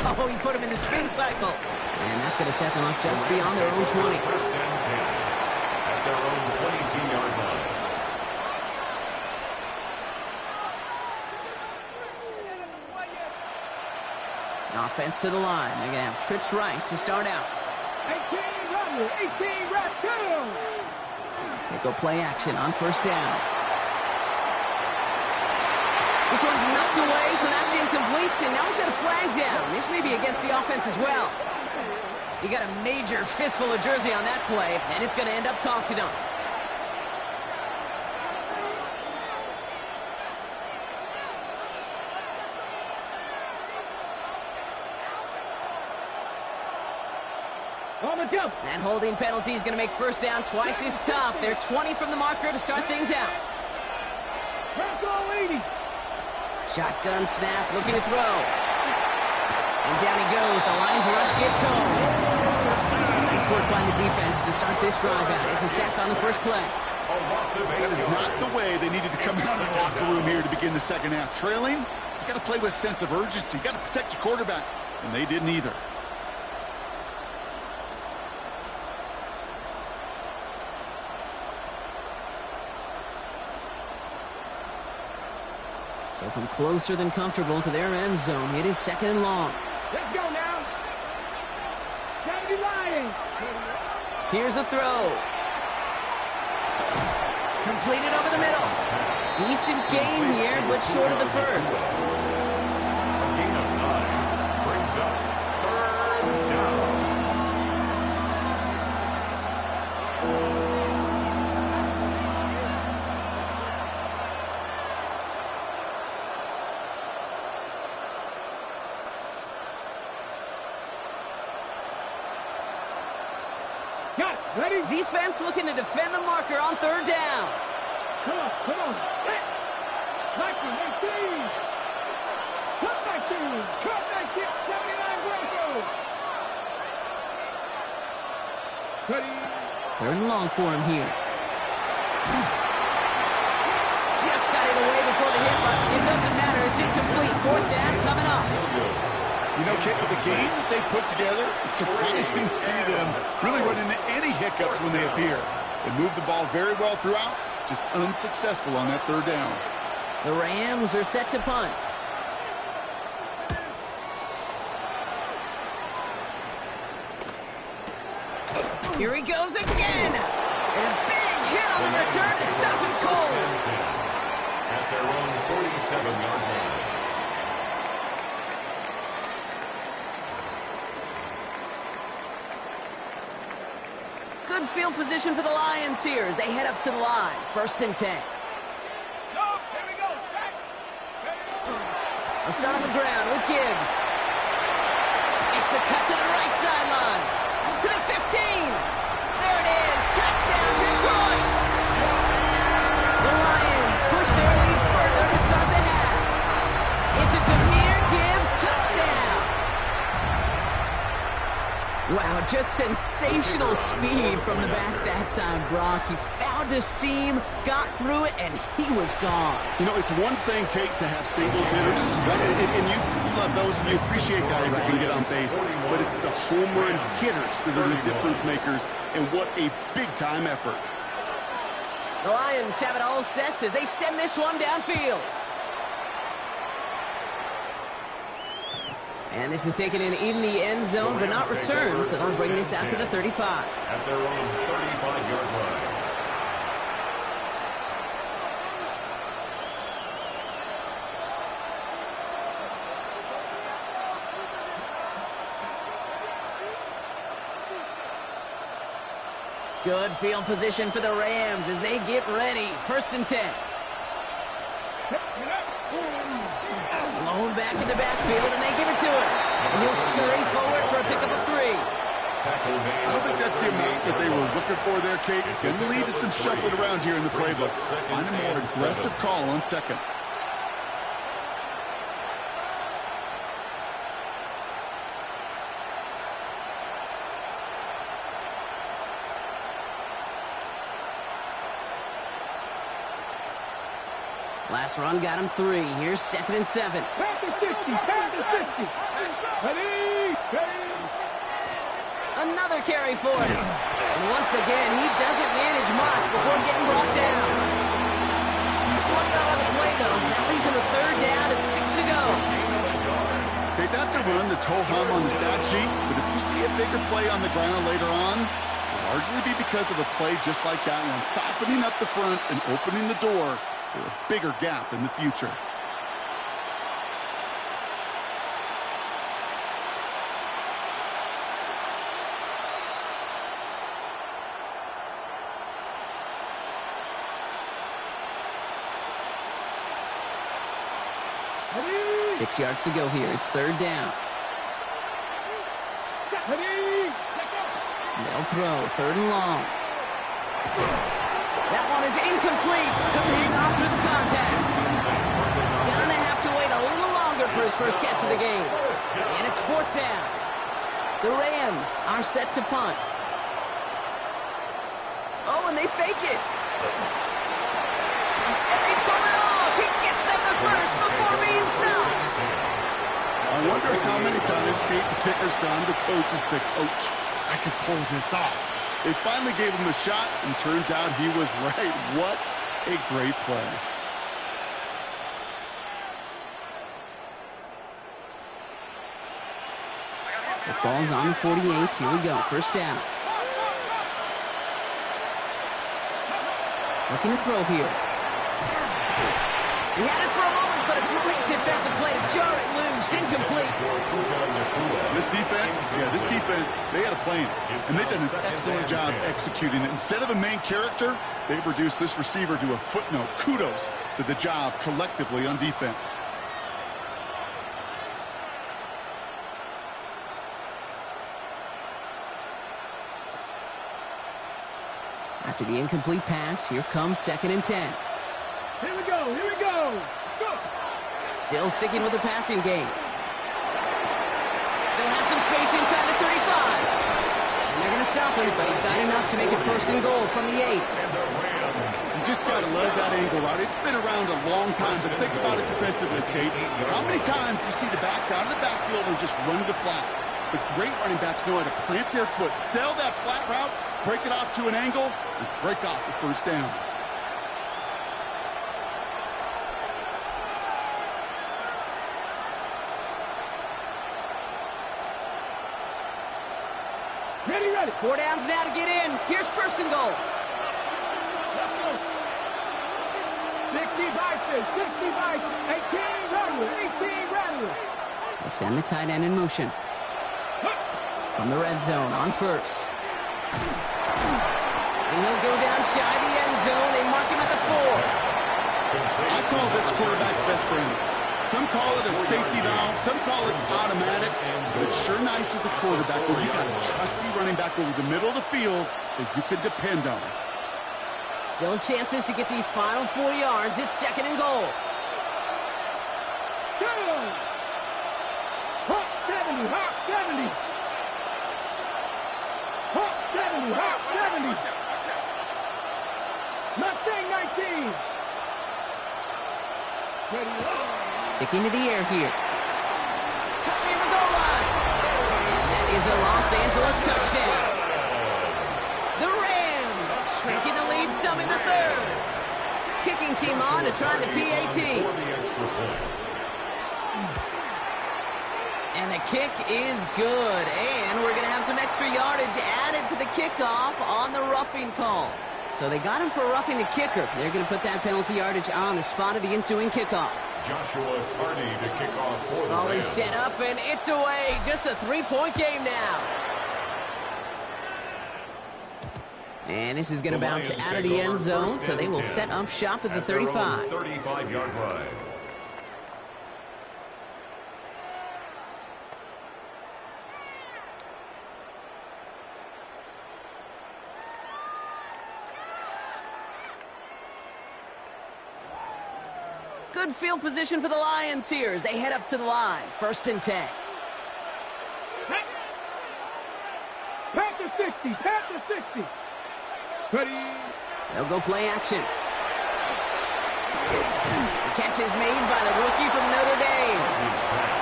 Oh, he put him in the spin cycle. And that's going to set them up just beyond their own 20. First and 10 at their own 22-yard line. Offense to the line. They're going to have trips right to start out. 18 right, go! They go play action on first down. This one's knocked away, so that's incomplete, and now we've got a flag down. This may be against the offense as well. You got a major fistful of jersey on that play, and it's going to end up costing them. On the jump. That holding penalty is going to make first down twice as tough. They're 20 from the marker to start things out. Bronco 80. Shotgun snap, looking to throw. And down he goes. The Lions rush gets home. Nice work by the defense to start this drive out. It's a sack on the first play. That is not the way they needed to come out of the locker room here to begin the second half. Trailing, you got to play with a sense of urgency. You got to protect your quarterback, and they didn't either. So from closer than comfortable to their end zone, it is second and long. Let's go now. Gotta be lying. Here's a throw. Completed over the middle. Decent gain here, but short of the first. A gain of 9 brings up third down. Got it. Ready? Defense looking to defend the marker on third down. Come on, come on. Hit. Mikey, 18. Cut back to. Cut back to 79 Broncos. Ready? Third and long for him here. Just got it away before the hit, but it doesn't matter. It's incomplete. Fourth down coming up. You know, Kit, with the game that they put together, it's surprising to see them really run into any hiccups when they appear. They move the ball very well throughout, just unsuccessful on that third down. The Rams are set to punt. Here he goes again. And a big hit on the return to stop him cold. At their own 47-yard line. Good field position for the Lions here as they head up to the line. First and 10. Go, here we go. Sack. Ready? Let's start on the ground with Gibbs. Makes a cut to the right sideline. To the 15. There it is. Touchdown, Detroit. The Lions push their lead further to start the half. It's a Jahmyr Gibbs touchdown. Wow, just sensational speed from the back that time, Brock. He found a seam, got through it, and he was gone. You know, it's one thing, Kate, to have singles hitters, right? And you love those, and you appreciate guys that can get on base. But it's the home run hitters that are the difference makers, and what a big-time effort. The Lions have it all set as they send this one downfield. And this is taken in the end zone, but not returned, so they'll bring this out to the 35. At their own 35-yard line. Good field position for the Rams as they get ready. 1st and 10. Blown back in the backfield, and they give it to him. And he'll scurry forward for a pickup of 3. I don't think that's the amount that they were looking for there, Kate. It's going to lead to some shuffling around here in the playbook. Find a more aggressive call on 2nd. Last run got him 3. Here's 2nd and 7. Pass the 50. Pass the 50. Ready. Ready. Another carry for him. And once again, he doesn't manage much before getting brought down. He's 1 yard on the play, though. That leads him to 3rd down and 6 to go. Okay, that's a run that's ho-hum on the stat sheet, but if you see a bigger play on the ground later on, it'll largely be because of a play just like that one, softening up the front and opening the door for a bigger gap in the future. Ready. 6 yards to go here. It's 3rd down. Ready. They'll throw. 3rd and long. That one is incomplete. Couldn't hang on through the contact. Gonna have to wait a little longer for his first catch of the game. And it's 4th down. The Rams are set to punt. Oh, and they fake it. And they pull it off. He gets them the first before being stopped. I wonder how many times, Kate, the kicker's gone to coach and said, "Coach, I could pull this off." They finally gave him a shot, and turns out he was right. What a great play. The ball's on the 48. Here we go. 1st down. Looking to throw here. He had it for a moment, but a great defensive play to jar it loose. Incomplete. This defense, they had a plan, and they've done an excellent job executing it. Instead of a main character, they've reduced this receiver to a footnote. Kudos to the job collectively on defense. After the incomplete pass, here comes 2nd and 10. Here we go. Here we go. Go. Still sticking with the passing game. Still has some space inside the 35. And they're going to stop him, but he got enough to make it 1st and goal from the 8. You just got to love that angle route. It's been around a long time, but think about it defensively, Kate. How many times do you see the backs out of the backfield and just run to the flat? The great running backs know how to plant their foot, sell that flat route, break it off to an angle, and break off the 1st down. Ready. 4 downs now to get in. Here's 1st and goal. 65, 18 Rattler. They send the tight end in motion. From the red zone on 1st. And he'll go down shy the end zone. They mark him at the 4. I call this quarterback's best friend. Some call it a safety valve, some call it automatic, but it's sure nice as a quarterback where you got a trusty running back over the middle of the field that you can depend on. Still chances to get these final 4 yards. It's 2nd and goal. Hawk 70, Hawk 70. Hawk 70, Hawk 70. Mustang 19. Sticking to the air here. Cut near the goal line. And that is a Los Angeles touchdown. The Rams shrinking the lead some in the 3rd. Kicking team on to try the PAT. And the kick is good. And we're going to have some extra yardage added to the kickoff on the roughing call. So they got him for roughing the kicker. They're going to put that penalty yardage on the spot of the ensuing kickoff. Joshua Carney to kick off for the Ball is Rams. set up, and it's away. Just a 3-point game now. And this is going to bounce out of the end zone, so they will set up shop at the 35. 35-yard line. Good field position for the Lions here as they head up to the line. 1st and 10. Panther 60, Panther 60. Ready. They'll go play action. The catch is made by the rookie from Notre Dame.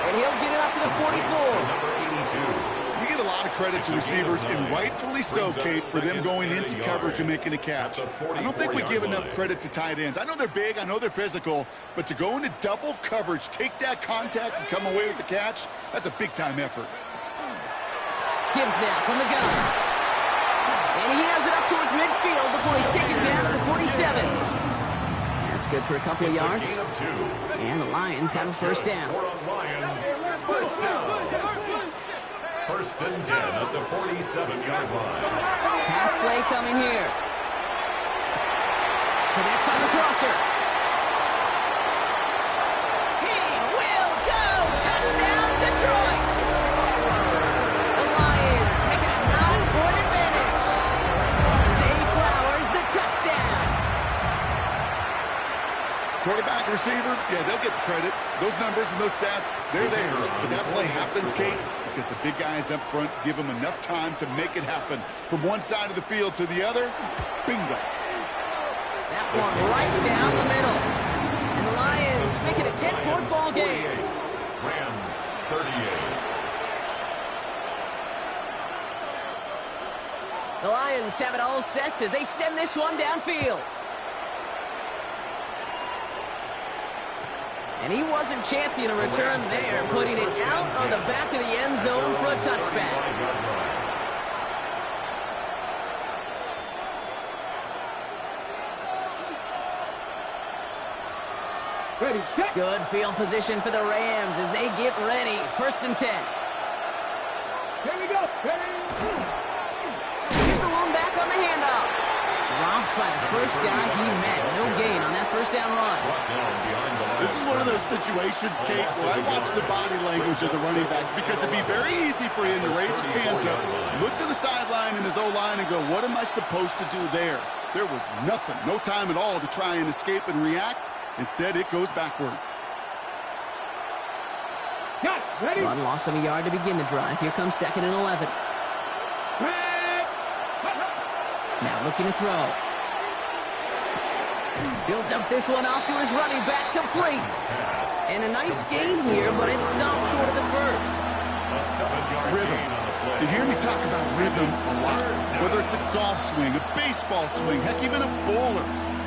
And he'll get it up to the 44. Number 82. You get a lot of credit to receivers, and rightfully so, Kate, for them going into coverage and making a catch. I don't think we give enough credit to tight ends. I know they're big, I know they're physical, but to go into double coverage, take that contact, and come away with the catch, that's a big-time effort. Gibbs now from the gun. And he has it up towards midfield before he's taken down to the 47. That's good for a couple of yards. And the Lions have a 1st down. Lions, 1st down. 1st and 10 at the 47-yard line. Pass play coming here. Connects on the crosser. He will go! Touchdown, Detroit! The Lions make it a 9-point advantage. Zay Flowers, the touchdown. Quarterback, receiver, yeah, they'll get the credit. Those numbers and those stats, they're theirs. But that play happens, Kate, because the big guys up front give them enough time to make it happen. From one side of the field to the other, bingo. That one right down the middle. And the Lions make it a 10-point ball game. Rams, 38. The Lions have it all set as they send this one downfield. And he wasn't chancing a return there, putting it out on the back of the end zone for a touchback. Ready, set. Good field position for the Rams as they get ready. 1st and 10. Here we go. Ready. Here's the lone back on the handoff. Dropped by the first guy he met. No gain on that 1st down run. This is one of those situations, Kate, where I watch the body language of the running back because it'd be very easy for him to raise his hands up, look to the sideline in his O-line and go, what am I supposed to do there? There was nothing, no time at all to try and escape and react. Instead, it goes backwards. Got ready. Run loss of a yard to begin the drive. Here comes 2nd and 11. Now looking to throw. Built up this one off to his running back, complete. And a nice gain here, but it stopped short of the 1st. Rhythm. You hear me talk about rhythm a lot. Whether it's a golf swing, a baseball swing, heck, even a bowler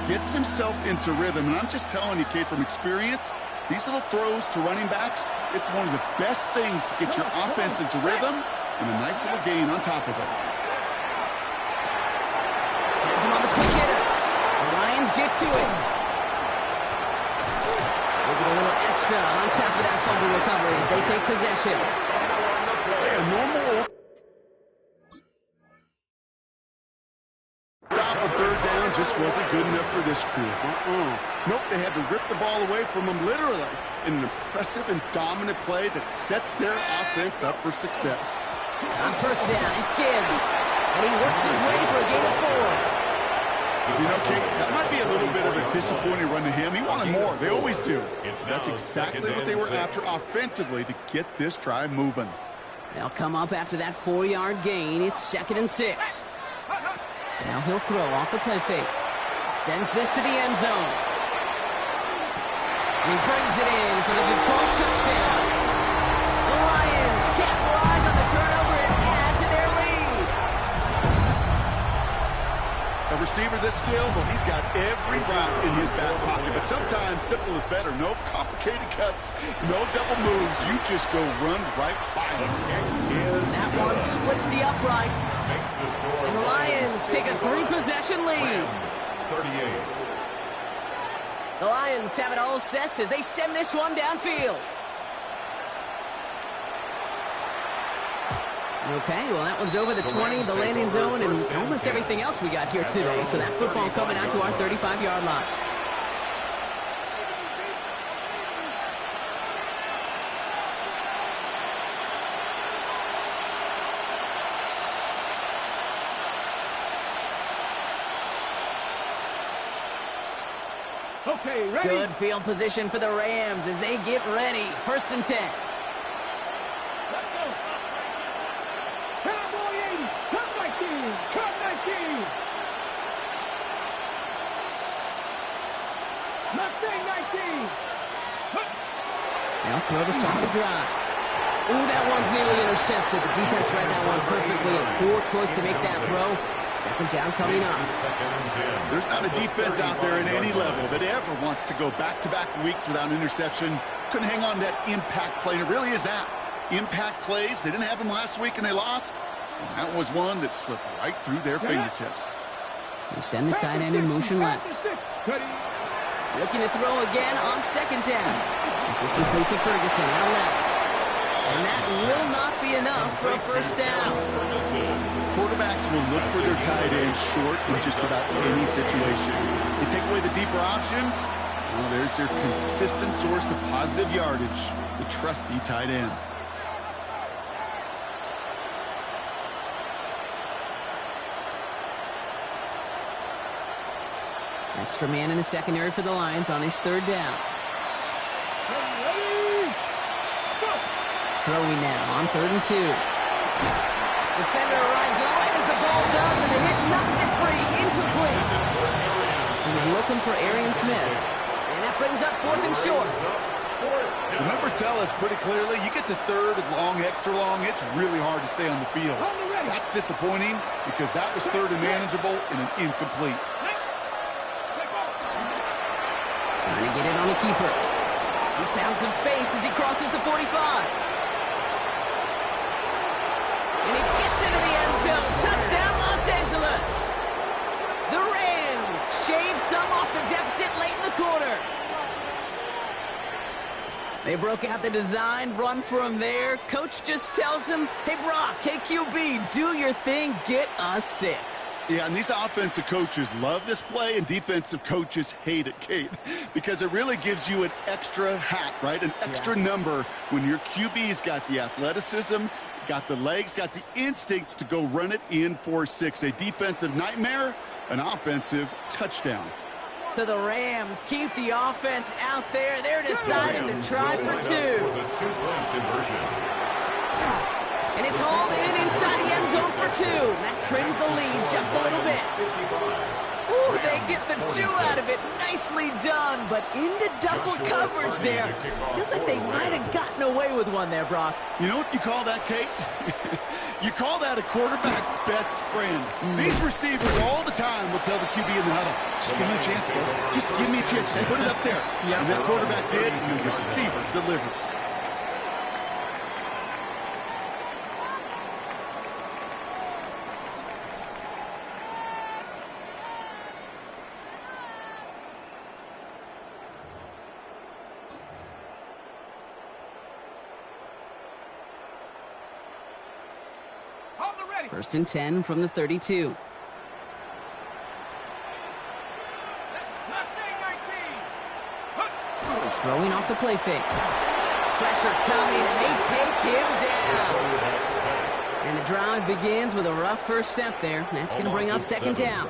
gets himself into rhythm. And I'm just telling you, Kate, from experience, these little throws to running backs, it's one of the best things to get your offense into rhythm and a nice little gain on top of it. Has him on the quick hitter. The Lions get to it. They get a little extra on top of that fumble recovery as they take possession. A normal stop on 3rd down just wasn't good enough for this crew. Nope, they had to rip the ball away from them literally in an impressive and dominant play that sets their offense up for success. On first down, it's Gibbs. And he works his way for a gain of 4. You know, Kate, that might be a little bit of a disappointing run to him. He wanted more. They always do. That's exactly what they were after offensively to get this drive moving. They'll come up after that 4-yard gain. It's 2nd and 6. Now he'll throw off the play fake. Sends this to the end zone. And he brings it in for the Detroit touchdown. The Lions capitalize on the turnover and add to their lead. A receiver this skilled, well, he's got every route in his back pocket. But sometimes simple is better. No complicated cuts, no double moves. You just go run right by him. That one splits the uprights. And the Lions take a 3-possession lead. 38. The Lions have it all set as they send this one downfield. Okay, well, that one's over the 20, the landing zone, and almost everything else we got here today. So that football coming out to our 35-yard line. Okay, ready? Good field position for the Rams as they get ready. 1st and 10. Let's go. Cowboy 80. Cut 19. Cut 19. Mustang 19. Now throw to start the drive. Ooh, that one's nearly intercepted. The defense read that one perfectly. A poor choice to make that throw. 2nd down coming up. There's not a defense out there at any level that ever wants to go back-to-back weeks without an interception. Couldn't hang on to that impact play, and it really is that. Impact plays, they didn't have them last week and they lost. And that was one that slipped right through their fingertips. They send the tight end in motion left. Looking to throw again on 2nd down. This is complete to Ferguson out left. And that will not be enough for a 1st down. Quarterbacks will look for their tight end short in just about any situation. They take away the deeper options. Well, there's their consistent source of positive yardage, the trusty tight end. Extra man in the secondary for the Lions on his 3rd down. Throwing now on 3rd and 2. Defender arrives right as the ball does, and the hit knocks it free. Incomplete. He was looking for Arian Smith. And that brings up 4th and short. The numbers tell us pretty clearly, you get to 3rd and long, extra long, it's really hard to stay on the field. That's disappointing because that was 3rd and manageable and an incomplete. Trying to get it on a keeper. He's found some space as he crosses the 45. And he gets into the end zone. Touchdown, Los Angeles. The Rams shave some off the deficit late in the quarter. They broke out the design, run for him there. Coach just tells him, hey, Brock, hey, QB, do your thing, get us 6. Yeah, and these offensive coaches love this play, and defensive coaches hate it, Kate, because it really gives you an extra hat, right? An extra number when your QB's got the athleticism, got the legs, got the instincts to go run it in for 6. A defensive nightmare, an offensive touchdown. So the Rams keep the offense out there. They're deciding to try for 2. And it's hauled in inside the end zone for 2. That trims the lead just a little bit. Ooh, they get the 2 out of it. Nicely done, but into double coverage there. Feels like they might have gotten away with one there, Brock. You know what you call that, Kate? You call that a quarterback's best friend. These receivers all the time will tell the QB in the huddle, just give me a chance, bro. Just give me a chance. Just put it up there. And that quarterback did, and the receiver delivers. First and 10 from the 32. Throwing off the play fake. Pressure coming, and they take him down. And the drive begins with a rough first step there. That's going to bring up second down.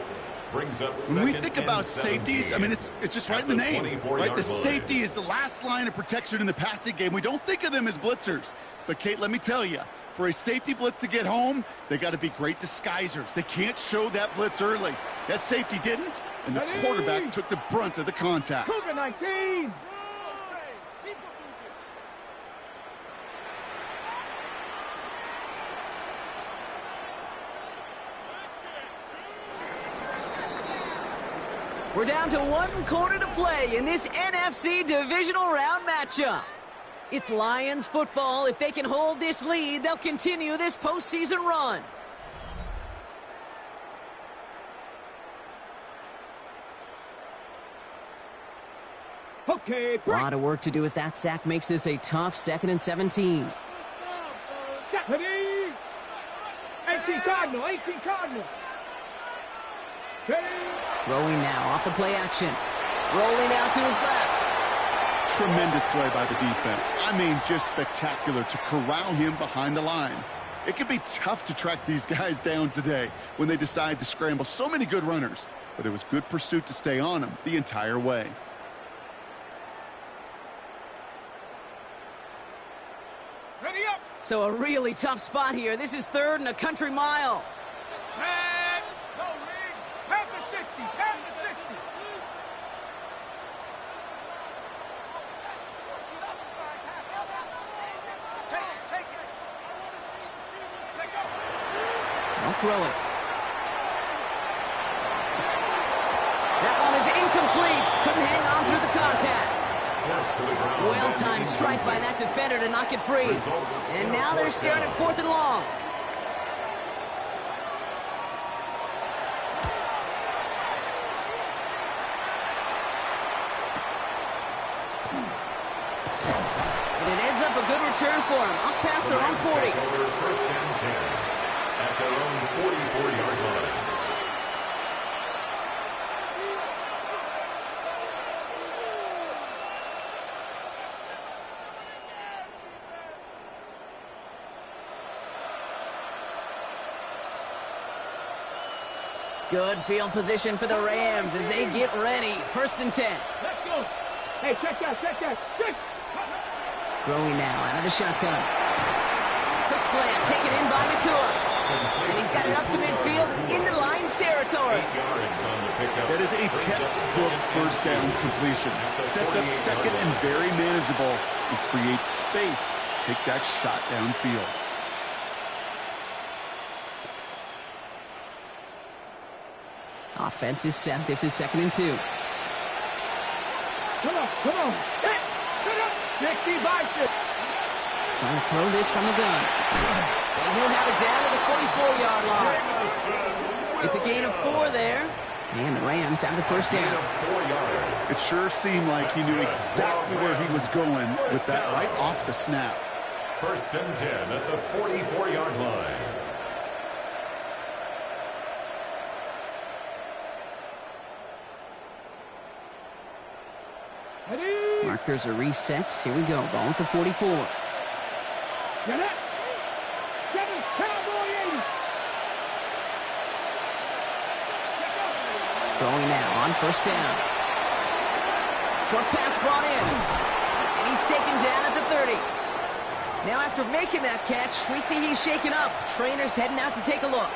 When we think about safeties, I mean, it's just right in the name, right? The safety is the last line of protection in the passing game. We don't think of them as blitzers. But, Kate, let me tell you, for a safety blitz to get home, they got to be great disguisers. They can't show that blitz early. That safety didn't, and the quarterback took the brunt of the contact. COVID-19. We're down to 1 quarter to play in this NFC divisional round matchup. It's Lions football. If they can hold this lead, they'll continue this postseason run. Okay, A lot of work to do as that sack makes this a tough 2nd and 17. ready. 18 Cardinal, 18 Cardinal. Ready. Throwing now off the play action. Rolling out to his left. Tremendous play by the defense. I mean, just spectacular to corral him behind the line. It can be tough to track these guys down today when they decide to scramble. So many good runners, but it was good pursuit to stay on them the entire way. Ready up. So a really tough spot here. This is 3rd and a country mile. Set. No rig. Half the 60. Half the 60. Take it. Let go. Don't throw it. That one is incomplete. Couldn't hang on through the contact. Well-timed strike by that defender to knock it free. And now they're staring at 4th and long. And it ends up a good return for him. Up past their own 40. First and 10 at their own 44-yard line. Good field position for the Rams as they get ready. 1st and 10. Let's go. Hey, check that. Check. Throwing now out of the shotgun. Quick slant taken in by Nakua. And he's got it up to midfield and into Lions territory. That is a textbook first down completion. Sets up 2nd and very manageable and creates space to take that shot downfield. Offense is set. This is 2nd and 2. Come on. Hit up. 60 by 6. Trying to throw this from the gun. And he'll have it down to the 44-yard line. It's a gain of 4 there. And the Rams have the first down. It sure seemed like he knew exactly where he was going with that right off the snap. 1st and 10 at the 44-yard line. Ready. Markers are reset. Here we go. Ball at the 44. Get it. Cowboy 80. Throwing now on 1st down. Short pass brought in. And he's taken down at the 30. Now after making that catch, we see he's shaken up. Trainer's heading out to take a look.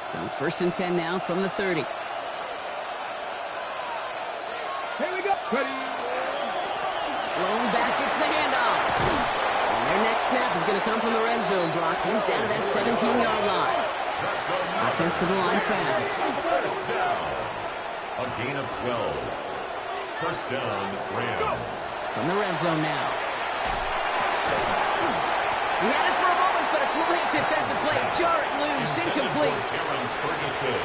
So 1st and 10 now from the 30. Here we go. Ready. Blown back, it's the handoff. And their next snap is going to come from the red zone, Brock. He's down to that 17-yard line. Offensive line fast. First down. A gain of 12. First down, Rams. From the red zone now. He had it for a moment, but a Great defensive play. Jar it loose. Incomplete.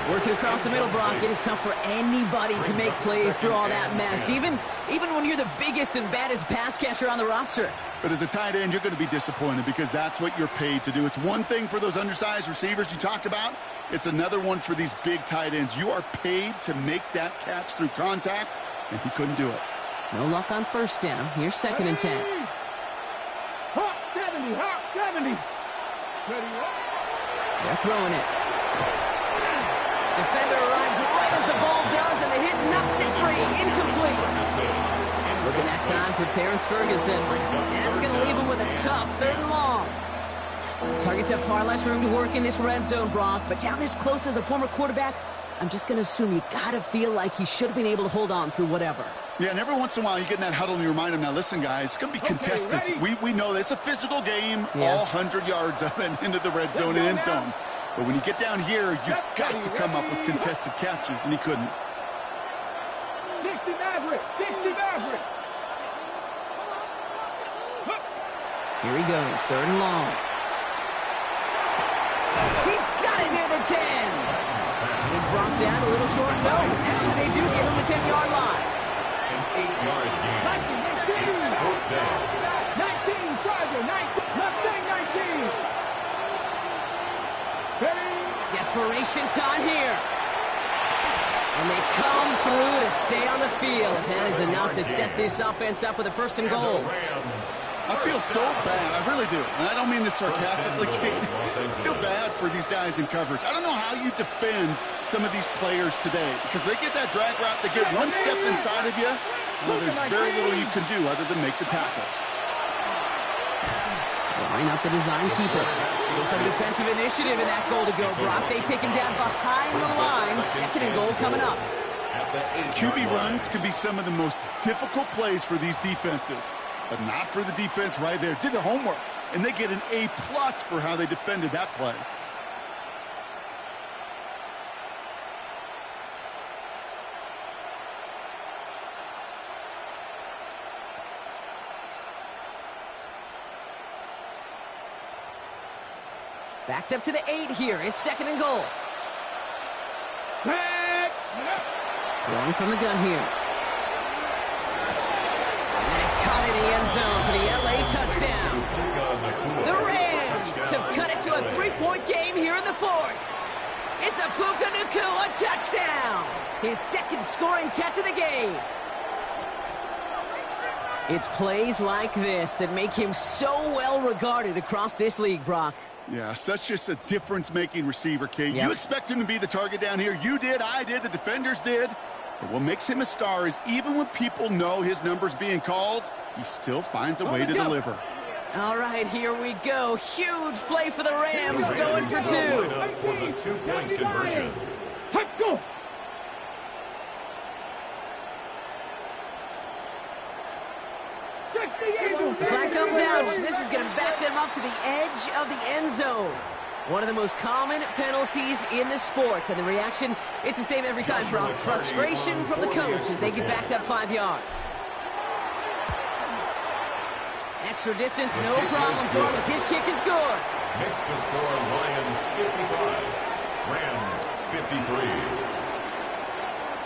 Working across the middle, Brock. It is tough for anybody to make plays through all that mess, even when you're the biggest and baddest pass catcher on the roster. But as a tight end, you're going to be disappointed because that's what you're paid to do. It's one thing for those undersized receivers you talk about. It's another one for these big tight ends. You are paid to make that catch through contact, and he couldn't do it. No luck on first down. Here's 2nd and 10. Hot 70, hot 70. They're throwing it. Defender arrives right as the ball does, and the hit knocks it free. Incomplete. Looking that time for Terrence Ferguson. And that's going to leave him with a tough 3rd and long. Targets have far less room to work in this red zone, Brock. But down this close as a former quarterback, I'm just going to assume you got to feel like he should have been able to hold on through whatever. Yeah, and every once in a while you get in that huddle and you remind him, now listen, guys, it's going to be contested. We know this. It's a physical game, all 100 yards of it into the red zone and end zone. But when you get down here, you've got to come up with contested catches, and he couldn't. 60 Maverick, 60 Maverick. Here he goes, 3rd and long. He's got it near the 10. He's brought down a little short. No, actually they do give him the 10-yard line. An 8-yard gain. 19, Charger, 19, Mustang 19. Desperation time here. And they come through to stay on the field. That is enough to set this offense up with a 1st and goal. I feel so bad. I really do. And I don't mean this sarcastically, Kate. I feel bad for these guys in coverage. I don't know how you defend some of these players today because they get that drag route, they get one step inside of you. Well, there's very little you can do other than make the tackle. Line up the design keeper. So some defensive initiative in that goal to go, Brock. They take him down behind the line. 2nd and goal coming up. QB runs can be some of the most difficult plays for these defenses, but not for the defense right there. Did their homework, and they get an A+ for how they defended that play. Backed up to the 8 here. It's 2nd and goal. Throwing from the gun here. And it's caught in the end zone for the LA touchdown. The Rams have cut it to a 3-point game here in the 4th. It's a Puka Nacua touchdown. His 2nd scoring catch of the game. It's plays like this that make him so well regarded across this league, Brock. Yeah, such just a difference-making receiver, Kate. Yep. You expect him to be the target down here. You did, I did, the defenders did. But what makes him a star is even when people know his number's being called, he still finds a way to deliver. All right, here we go. Huge play for the Rams, going for 2. For the 2-point conversion. Let's go. Flag comes out. This is going to back them up to the edge of the end zone. One of the most common penalties in the sport. And the reaction, it's the same every time, Brock. Frustration from the coach as they get backed up 5 yards. Extra distance, no problem for him as his kick is good. Makes the score Lions 55, Rams 53.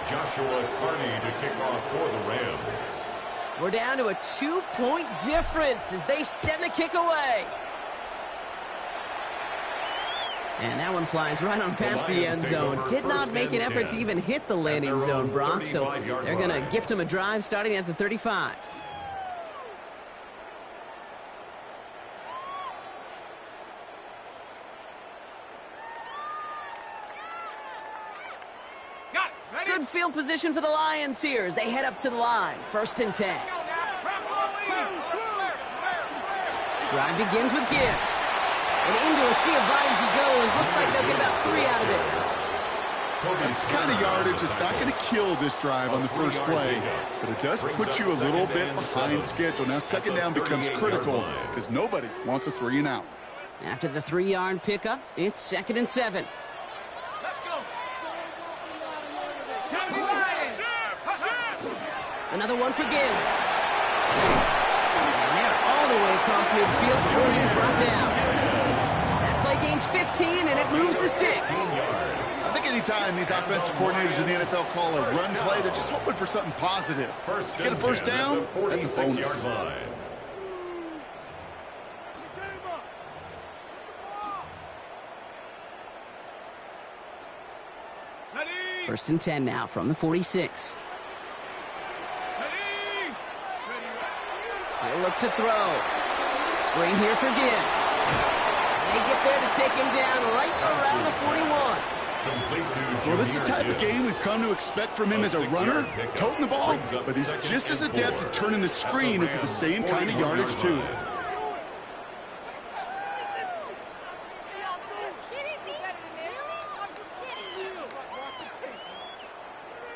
Joshua Carney to kick off for the Rams. We're down to a 2-point difference as they send the kick away. And that one flies right on past the end zone. Did not make an effort to even hit the landing zone, Brock, so they're going to gift him a drive starting at the 35. Good field position for the Lions here as they head up to the line. 1st and 10. Drive begins with Gibbs. And into a sea of bodies he goes. Looks like they'll get about 3 out of it. It's kind of yardage. It's not going to kill this drive on the first play, but it does put you a little bit behind schedule. Now 2nd down becomes critical because nobody wants a 3-and-out. After the 3-yard pickup, it's 2nd and 7. Another one for Gibbs. And they're all the way across midfield before he's brought down. 15, and it moves the sticks. I think anytime these offensive coordinators in the NFL call a run play, they're just hoping for something positive. To get a first down, that's a bonus. First and 10 now from the 46. He'll look to throw. Screen here for Gibbs. They get there to take him down right around the 41. Well, this is the type of game we've come to expect from him as a runner, toting the ball, but he's just as adept at turning the screen into the same kind of yardage, too.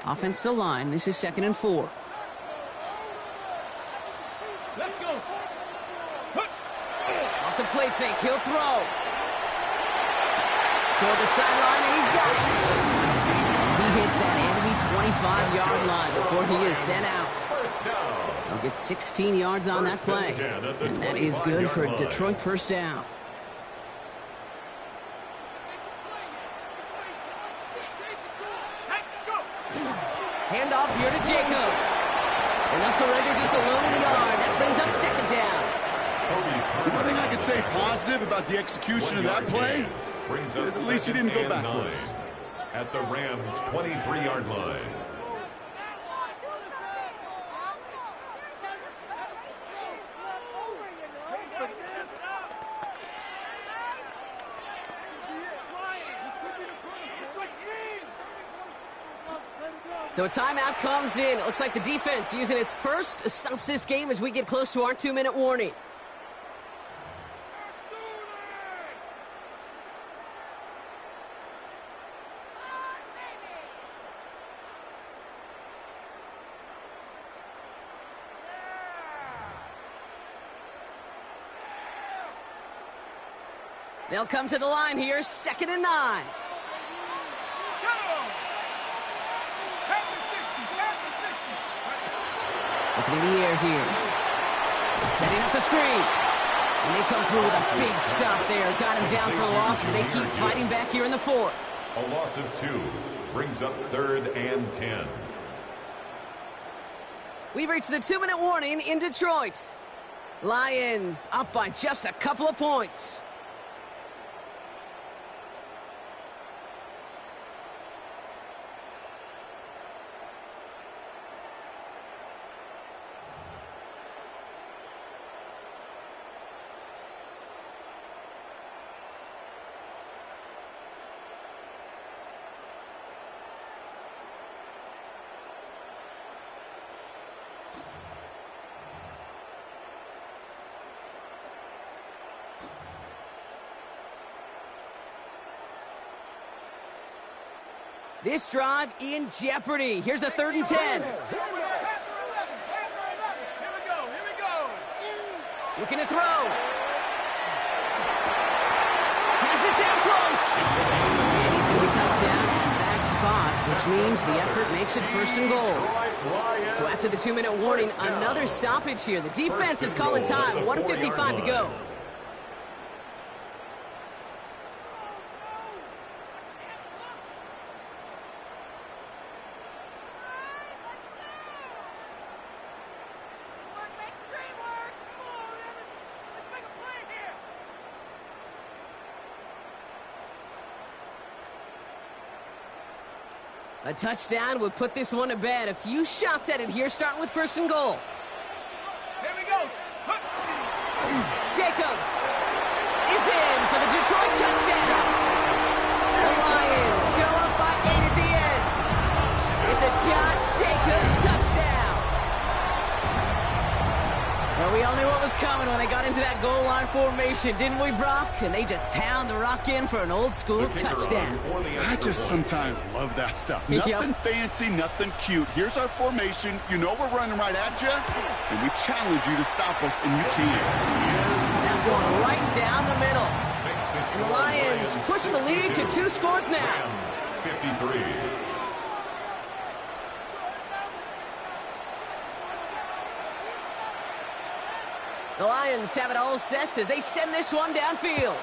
Offensive line, this is 2nd and 4. Let's go. Off the play fake, he'll throw. Toward the sideline, and he's got it. He hits that enemy 25-yard line before he is sent out. He'll get 16 yards on that play, and that is good for Detroit first down. Handoff here to Jacobs. And they'll surrender just a lone yard. That brings up 2nd down. One thing I could say positive about the execution of that play is at least he didn't go backwards. At the Rams' 23-yard line. So a timeout comes in. It looks like the defense using its first stops this game as we get close to our 2-minute warning. They'll come to the line here, 2nd and 9. Looking in the air here. Setting up the screen. And they come through with a big stop there. Got him down for a loss as they keep fighting back here in the 4th. A loss of 2 brings up 3rd and 10. We've reached the 2-minute warning in Detroit. Lions up by just a couple of points. This drive in jeopardy. Here's a 3rd and 10. Looking to throw. Has it down close. And he's going to be touched down at that spot, which means the effort makes it 1st and goal. So after the 2-minute warning, another stoppage here. The defense is calling time. 1:55 to go. A touchdown would put this one to bed. A few shots at it here, starting with 1st and goal. Here we go. Jacobs is in for the Detroit touchdown. The Lions go up by 8 at the end. It's a Josh Jacobs touchdown. Well, we all knew what was coming when they got into that goal line formation, didn't we, Brock? And they just pound the rock in for an old-school touchdown. I just sometimes love that stuff. Nothing fancy, nothing cute. Here's our formation. You know we're running right at you, and we challenge you to stop us, and you can't. That one right down the middle. And the Lions push the lead to 2 scores now. 53. The Lions have it all set as they send this one downfield.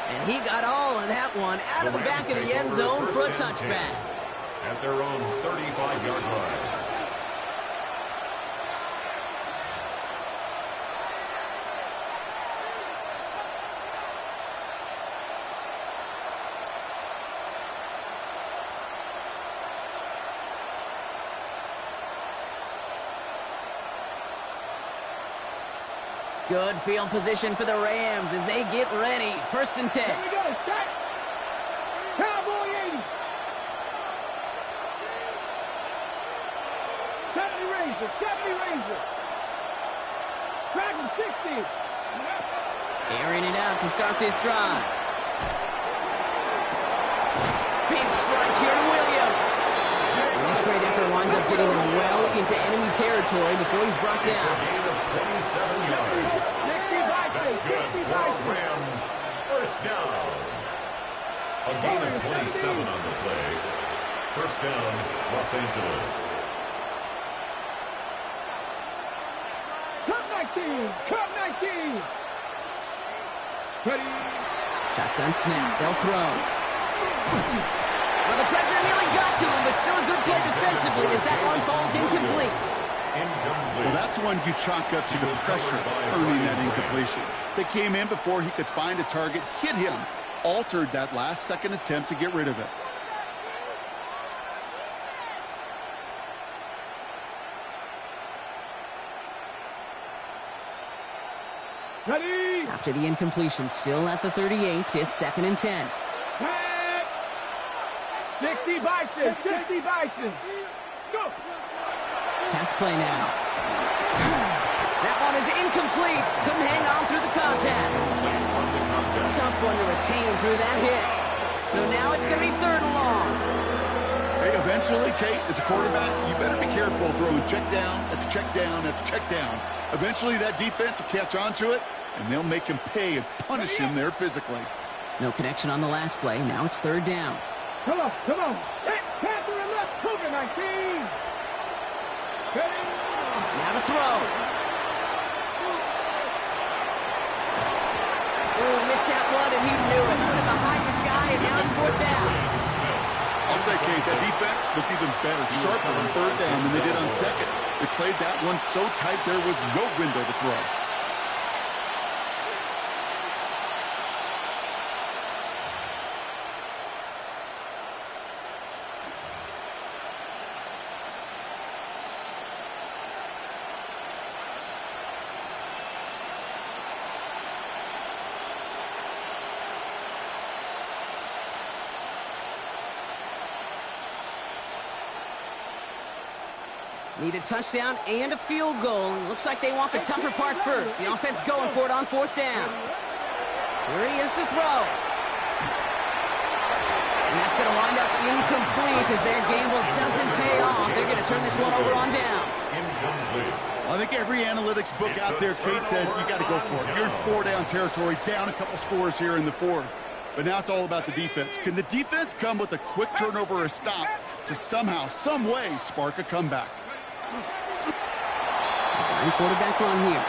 And he got all of that one out of the back of the end zone for a touchback. At their own 35-yard line. Good field position for the Rams as they get ready. 1st and 10. Here we go. Set. Cowboy 80. 70 Razor. 70 Razor. Dragon 60. Airing it out to start this drive. Big strike here to Williams. And this great effort winds up getting them well into enemy territory before he's brought It's a down. gain of 27 yards. That's good for Rams. 1st down. A gain of 27 on the play. 1st down, Los Angeles. Cut 19. Cut 19. Ready. Shotgun snap. They'll throw. Well, the pressure nearly got to him, but still a good play defensively as that one falls incomplete. Well, that's one you chalk up to the pressure earning that incompletion. They came in before he could find a target, hit him, altered that last-second attempt to get rid of it. Ready. After the incompletion, still at the 38, it's 2nd and 10. 60 Bison. 60 Bison. Go. Pass play now. That one is incomplete. Couldn't hang on through the contact. Tough one to retain through that hit. So now it's going to be 3rd and long. Hey, eventually, Kate, as a quarterback, you better be careful throwing check down after check down after check down. Eventually, that defense will catch on to it, and they'll make him pay and punish him there physically. No connection on the last play. Now it's 3rd down. Come on. Come on. Panther and left. Cougar 19. Ready. Now to throw. Oh, missed that one, and he knew it. Put it behind this guy, and now it's 4th down. I'll say, Kate, that defense looked even better, sharper on 3rd down than they did on 2nd. They played that one so tight there was no window to throw. Need a touchdown and a field goal. Looks like they want the tougher part first. The offense going for it on 4th down. Here he is to throw. And that's going to wind up incomplete as their gamble doesn't pay off. They're going to turn this one over on downs. I think every analytics book out there, Kate, said you got to go for it. You're in 4-down territory, down a couple scores here in the 4th. But now it's all about the defense. Can the defense come with a quick turnover or a stop to somehow, some way, spark a comeback? Design quarterback run here.